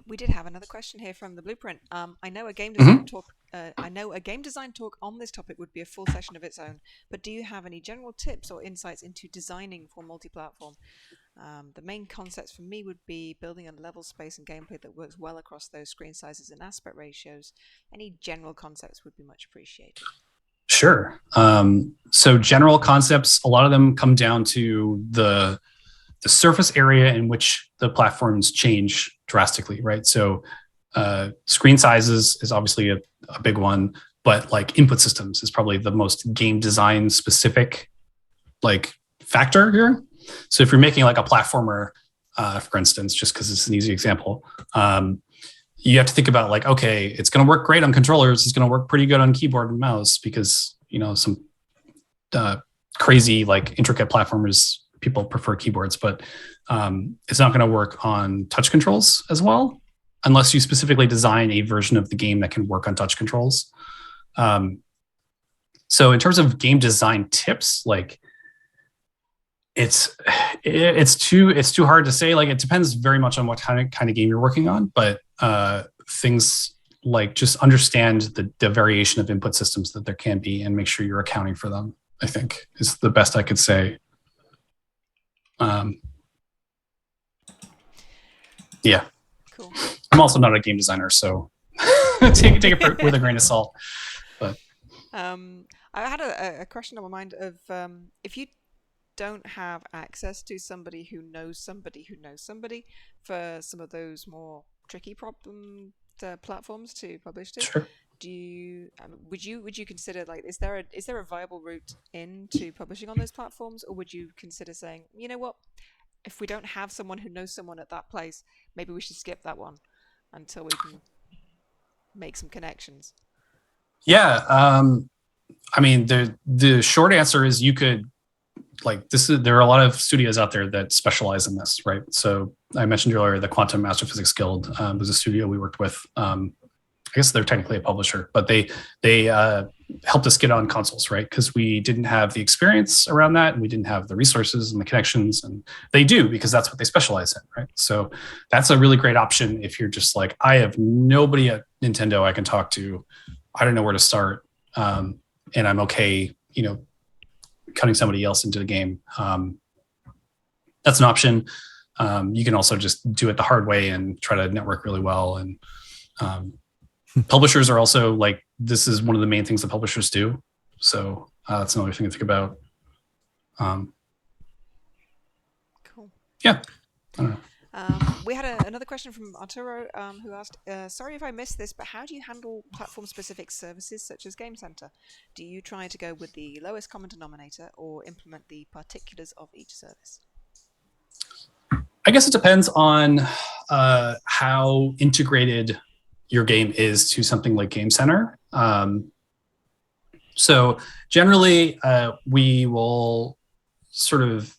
We did have another question here from the Blueprint. I know a game design talk. I know a game design talk on this topic would be a full session of its own. But do you have any general tips or insights into designing for multi-platform? The main concepts for me would be building a level space and gameplay that works well across those screen sizes and aspect ratios. Any general concepts would be much appreciated. Sure. So general concepts, a lot of them come down to the surface area in which the platforms change drastically, right? So screen sizes is obviously a big one, but like input systems is probably the most game design specific like factor here. So if you're making like a platformer, for instance, just because it's an easy example, you have to think about like, okay, it's going to work great on controllers. It's going to work pretty good on keyboard and mouse because, some crazy like intricate platformers, people prefer keyboards, but it's not going to work on touch controls as well, unless you specifically design a version of the game that can work on touch controls. So in terms of game design tips, like it's too hard to say. Like it depends very much on what kind of game you're working on, but things like just understand the variation of input systems that there can be and make sure you're accounting for them, I think is the best I could say. Yeah. Cool. I'm also not a game designer, so take it with a grain of salt. But I had a question on my mind of if you don't have access to somebody who knows somebody who knows somebody for some of those more tricky problem platforms to publish to, Sure. do you would you consider, like, is there a viable route into publishing on those platforms, or would you consider saying, you know what, if we don't have someone who knows someone at that place, maybe we should skip that one until we can make some connections? Yeah. I mean, the short answer is you could, like, there are a lot of studios out there that specialize in this, right? So I mentioned earlier the Quantum Astrophysics Guild was a studio we worked with. I guess they're technically a publisher, but they helped us get on consoles, right? Because we didn't have the experience around that, and we didn't have the resources and the connections, and they do, because that's what they specialize in, right? So that's a really great option if you're just like, I have nobody at Nintendo I can talk to, I don't know where to start, and I'm okay, cutting somebody else into the game. That's an option. You can also just do it the hard way and try to network really well. And publishers are also, like, this is one of the main things that publishers do. So that's another thing to think about. Cool. Yeah. I don't know. We had another question from Arturo, who asked, sorry if I missed this, but how do you handle platform-specific services such as Game Center? Do you try to go with the lowest common denominator or implement the particulars of each service? I guess it depends on how integrated your game is to something like Game Center. So generally, we will sort of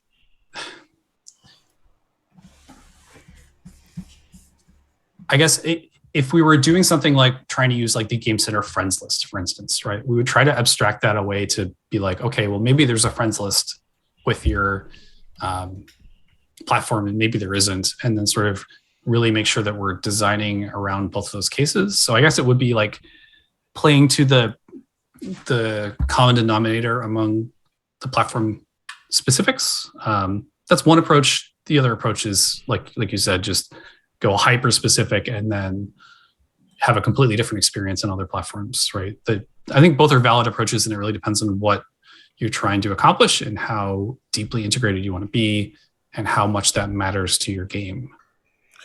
I guess if we were doing something like trying to use like the Game Center friends list, for instance, right? We would try to abstract that away to be like, okay, well, maybe there's a friends list with your platform and maybe there isn't. And then sort of really make sure that we're designing around both of those cases. So I guess it would be like playing to the common denominator among the platform specifics. That's one approach. The other approach is like you said, just go hyper specific and then have a completely different experience on other platforms, right? I think both are valid approaches, and it really depends on what you're trying to accomplish and how deeply integrated you want to be and how much that matters to your game.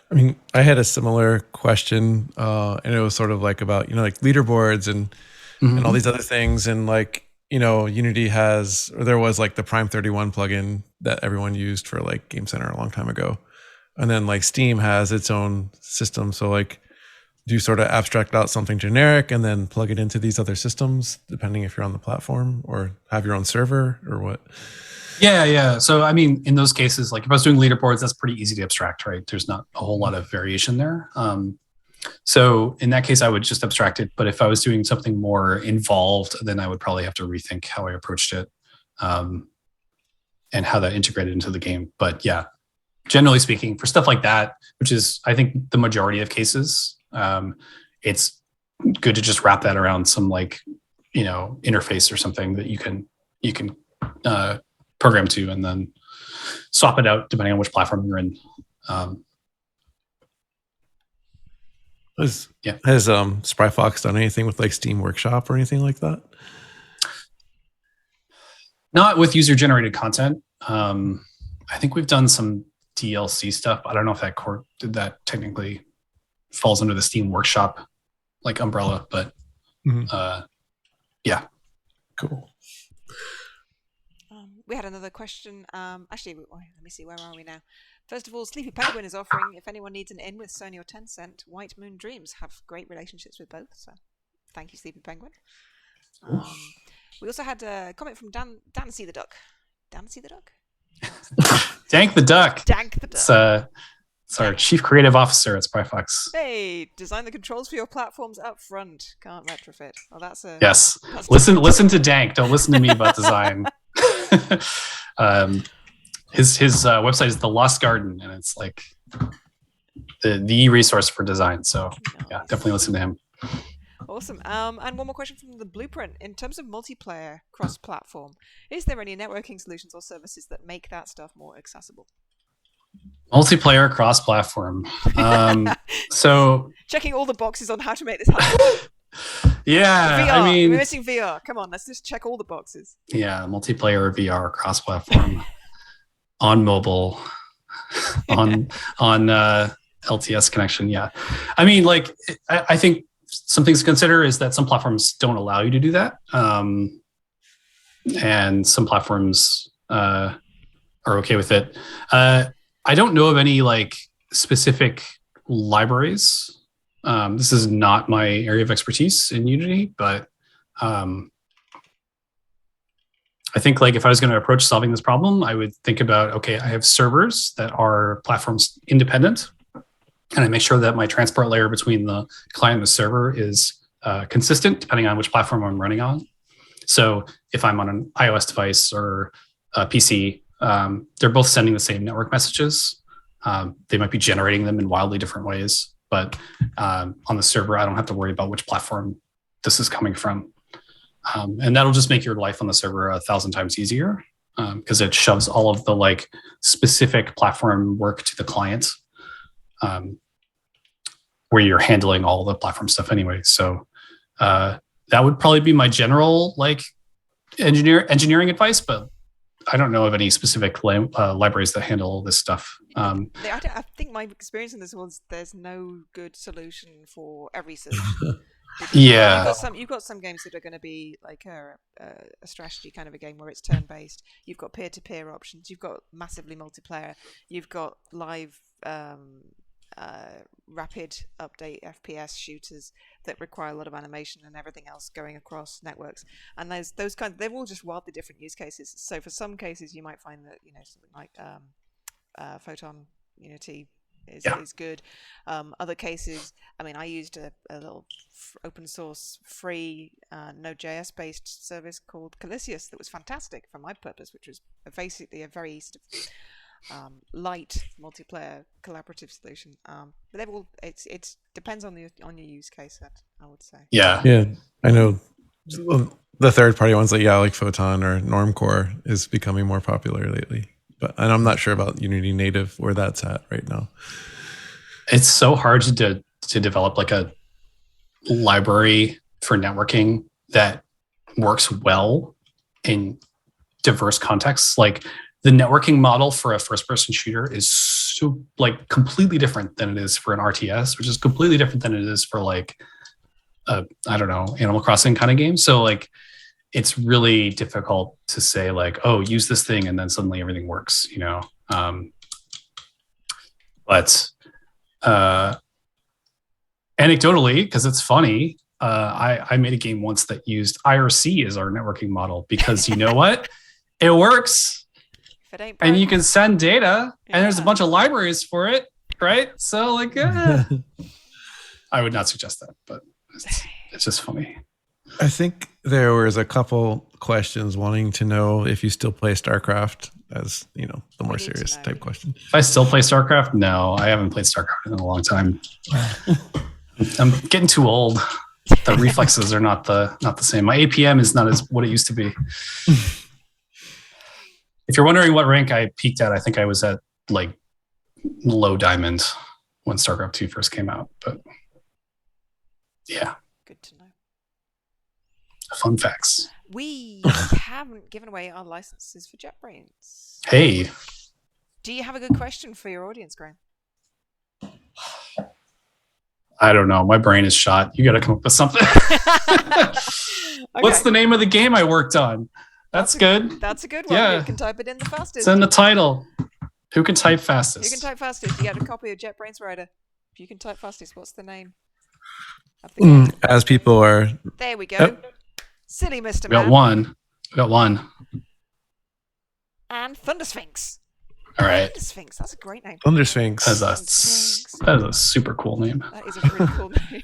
I mean, I had a similar question, and it was sort of like about, like leaderboards and all these other things. And like, Unity there was like the Prime 31 plugin that everyone used for like Game Center a long time ago. And then like Steam has its own system. So like, do you sort of abstract out something generic and then plug it into these other systems, depending if you're on the platform, or have your own server or what? Yeah. So, I mean, in those cases, like if I was doing leaderboards, that's pretty easy to abstract, right? There's not a whole lot of variation there. So in that case, I would just abstract it. But if I was doing something more involved, then I would probably have to rethink how I approached it and how that integrated into the game. But yeah, generally speaking, for stuff like that, which is, I think, the majority of cases, it's good to just wrap that around some like, interface or something that you can program to, and then swap it out depending on which platform you're in. Has Spry Fox done anything with like Steam Workshop or anything like that? Not with user-generated content. I think we've done some DLC stuff. I don't know if that technically falls under the Steam Workshop like umbrella, but yeah. Cool. We had another question. Actually, let me see, where are we now? First of all, Sleepy Penguin is offering, if anyone needs an in with Sony or Tencent, White Moon Dreams have great relationships with both. So thank you, Sleepy Penguin. We also had a comment from Dan See the Duck. Dan See the Duck? Dank the Duck. Dank the Duck. It's our chief creative officer at Spry Fox. Hey, design the controls for your platforms up front. Can't retrofit. Well, yes. Listen to Dank. Don't listen to me about design. His website is The Lost Garden, and it's like the resource for design. So yeah, definitely listen to him. Awesome. And one more question from the Blueprint. In terms of multiplayer cross-platform, is there any networking solutions or services that make that stuff more accessible? Multiplayer cross-platform. So checking all the boxes on how to make this happen. Yeah, VR. I mean, we're missing VR. Come on, let's just check all the boxes. Yeah, multiplayer VR cross-platform. on mobile, on LTS connection. Yeah, I mean, like, I think some things to consider is that some platforms don't allow you to do that, and some platforms are okay with it. I don't know of any like specific libraries. This is not my area of expertise in Unity, but I think like if I was going to approach solving this problem, I would think about, okay, I have servers that are platforms independent, and I make sure that my transport layer between the client and the server is consistent depending on which platform I'm running on. So if I'm on an iOS device or a PC, they're both sending the same network messages. They might be generating them in wildly different ways, but on the server, I don't have to worry about which platform this is coming from. And that'll just make your life on the server 1,000 times easier, because it shoves all of the like specific platform work to the client, where you're handling all the platform stuff anyway. So that would probably be my general like engineering advice, but I don't know of any specific libraries that handle this stuff. I think my experience in this was there's no good solution for every solution. Yeah, you've got some games that are going to be like a strategy kind of a game where it's turn based. You've got peer-to-peer options. You've got massively multiplayer. You've got live rapid update FPS shooters that require a lot of animation and everything else going across networks. And those kinds, they're all just wildly different use cases. So for some cases, you might find that something like Photon Unity is good. Other cases, I mean, I used a little open source free Node.js based service called Calicius that was fantastic for my purpose, which was basically a very light multiplayer collaborative solution. But they've all it depends on your use case, I would say. Yeah, I know the third party ones like Photon or Normcore is becoming more popular lately. And I'm not sure about Unity Native where that's at right now. It's so hard to develop like a library for networking that works well in diverse contexts. Like the networking model for a first-person shooter is so like completely different than it is for an RTS, which is completely different than it is for like I don't know, Animal Crossing kind of game. So like it's really difficult to say like, oh, use this thing and then suddenly everything works, but anecdotally, because it's funny, I made a game once that used IRC as our networking model because you know what? It works. If it ain't and you can send data, and there's a bunch of libraries for it, right? So like, I would not suggest that, but it's just funny. I think there was a couple questions wanting to know if you still play StarCraft, as the more serious type question. If I still play StarCraft, no, I haven't played StarCraft in a long time. I'm getting too old. The reflexes are not the same. My APM is not as what it used to be. If you're wondering what rank I peaked at, I think I was at like low diamond when StarCraft 2 first came out. But yeah. Good to know. Fun facts. We haven't given away our licenses for JetBrains. Hey. Do you have a good question for your audience, Graham? I don't know. My brain is shot. You got to come up with something. Okay. What's the name of the game I worked on? That's good. That's a good one. Yeah. You can type it in the fastest. It's in the title. Who can type fastest? Who can type fastest? You get a copy of JetBrains Rider. If you can type fastest, what's the name? As people are... There we go. Yep. Silly Mr. We got one. And Thundersphinx. All right. Thundersphinx. That's a great name. Thundersphinx. That is a super cool name. That is a really cool name.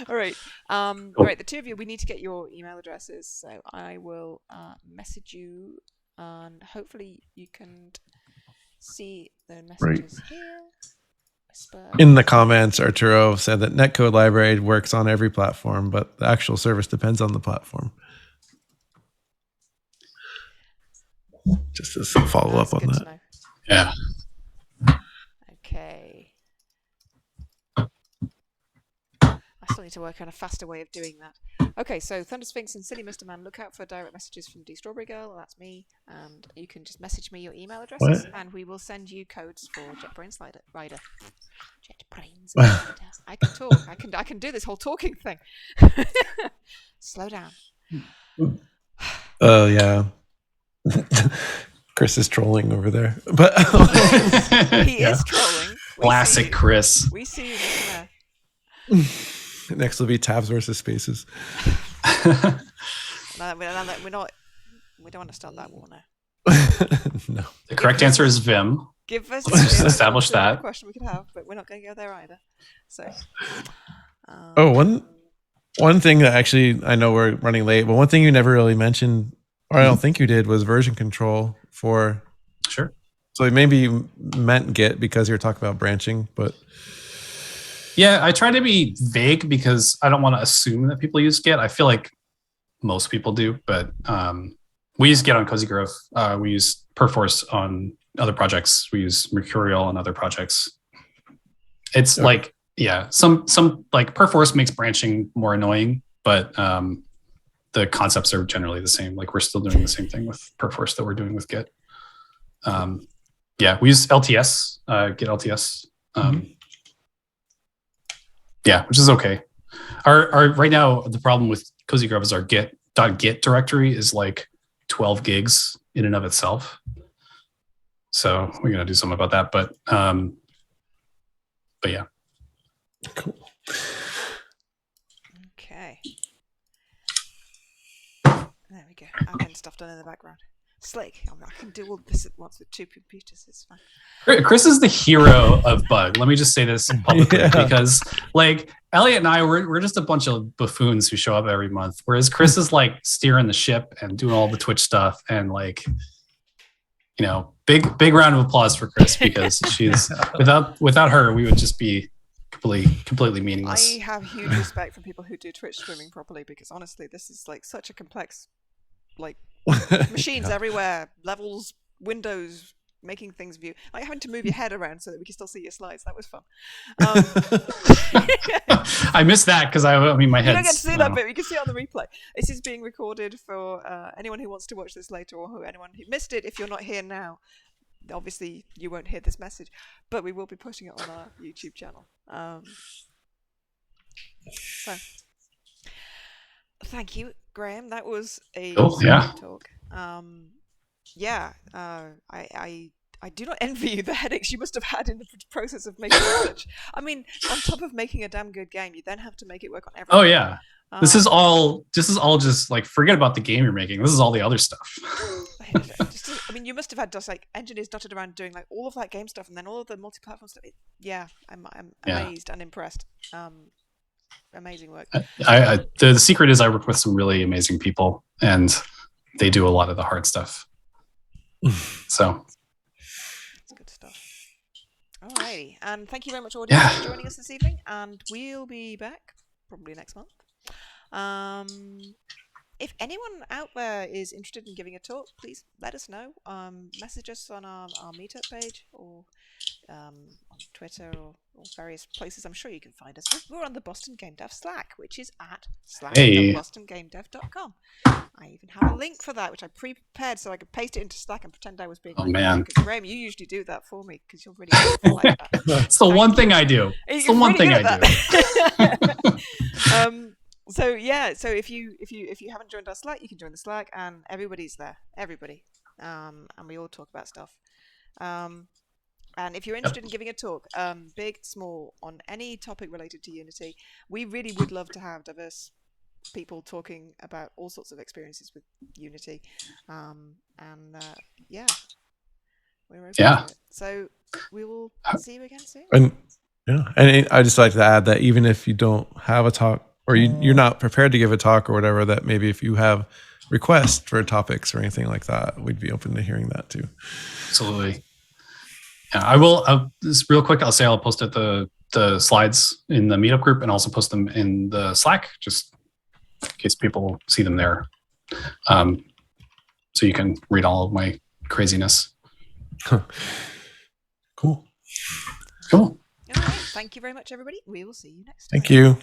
All right. Cool. All right. The two of you, we need to get your email addresses. So I will message you, and hopefully you can see the messages here. In the comments, Arturo said that Netcode library works on every platform, but the actual service depends on the platform. Just as a follow up on that. Yeah. Okay. I Still need to work on a faster way of doing that. Okay, so Thunder Sphinx and Silly Mr. Man, look out for direct messages from D Strawberry Girl. That's me, and you can just message me your email addresses, and we will send you codes for JetBrains Rider. JetBrains Rider. I can talk. I can do this whole talking thing. Slow down. Oh yeah. Chris is trolling over there, but he is trolling. Classic Chris. We see you there. Next will be tabs versus spaces. No, we don't want to start that war now. No. The correct answer is Vim. Give us Just establish that. Question we could have, but we're not going to go there either. So. One thing that actually, I know we're running late, but one thing you never really mentioned, or I don't think you did, was version control for. Sure. So maybe you meant Git because you were talking about branching, but. Yeah, I try to be vague because I don't want to assume that people use Git. I feel like most people do, but we use Git on Cozy Grove. We use Perforce on other projects. We use Mercurial on other projects. It's like, yeah, some like Perforce makes branching more annoying, but the concepts are generally the same. Like we're still doing the same thing with Perforce that we're doing with Git. Yeah, we use LTS, Git LTS. Yeah, which is okay. Our right now the problem with Cozy Grove is our Git directory is like 12 gigs in and of itself. So we're gonna do something about that, but yeah. Cool. Okay. There we go. I'm getting stuff done in the background. Slick. I can do all this at once with two computers. It's fine. Chris is the hero of Bug. Let me just say this publicly because, like, Elliot and I, we're just a bunch of buffoons who show up every month, whereas Chris is like steering the ship and doing all the Twitch stuff and like, you know, big round of applause for Chris because she's without her we would just be completely meaningless. I have huge respect for people who do Twitch streaming properly because honestly, this is like such a complex, like. Machines everywhere, levels, windows, making things view. Like having to move your head around so that we can still see your slides. That was fun. I missed that because I mean my head. You don't get to see that bit. You can see it on the replay. This is being recorded for anyone who wants to watch this later or anyone who missed it. If you're not here now, obviously you won't hear this message, but we will be pushing it on our YouTube channel. So. Thank you, Graham. That was a talk. I do not envy you the headaches you must have had in the process of making such. I mean, on top of making a damn good game, you then have to make it work on everything. Oh yeah, this is all just like forget about the game you're making. This is all the other stuff. I mean, you must have had just like engineers dotted around doing like all of that game stuff and then all of the multi-platform stuff. Yeah, I'm amazed and impressed. Amazing work. The secret is I work with some really amazing people and they do a lot of the hard stuff. So that's good stuff. Alrighty, and thank you very much, audience, for joining us this evening, and we'll be back probably next month. If anyone out there is interested in giving a talk, please let us know. Message us on our meetup page or on Twitter or various places. I'm sure you can find us. We're on the Boston Game Dev Slack, which is at slack.bostongamedev.com. I even have a link for that, which I pre-prepared so I could paste it into Slack and pretend I was being. Oh man, because Graham, you usually do that for me because you're really good like that. It's the one thing I do. It's the one thing I do. So yeah, so if you haven't joined our Slack, you can join the Slack, and everybody's there, and we all talk about stuff. And if you're interested in giving a talk, big, small, on any topic related to Unity, we really would love to have diverse people talking about all sorts of experiences with Unity. Yeah, we're open to it. So we will see you again soon. And I just like to add that even if you don't have a talk or you're not prepared to give a talk or whatever, that maybe if you have requests for topics or anything like that, we'd be open to hearing that too. Absolutely. Yeah, I will. Just real quick, I'll say I'll post the slides in the meetup group and also post them in the Slack, just in case people see them there. So you can read all of my craziness. Cool. All right. Thank you very much, everybody. We will see you next time. Thank you.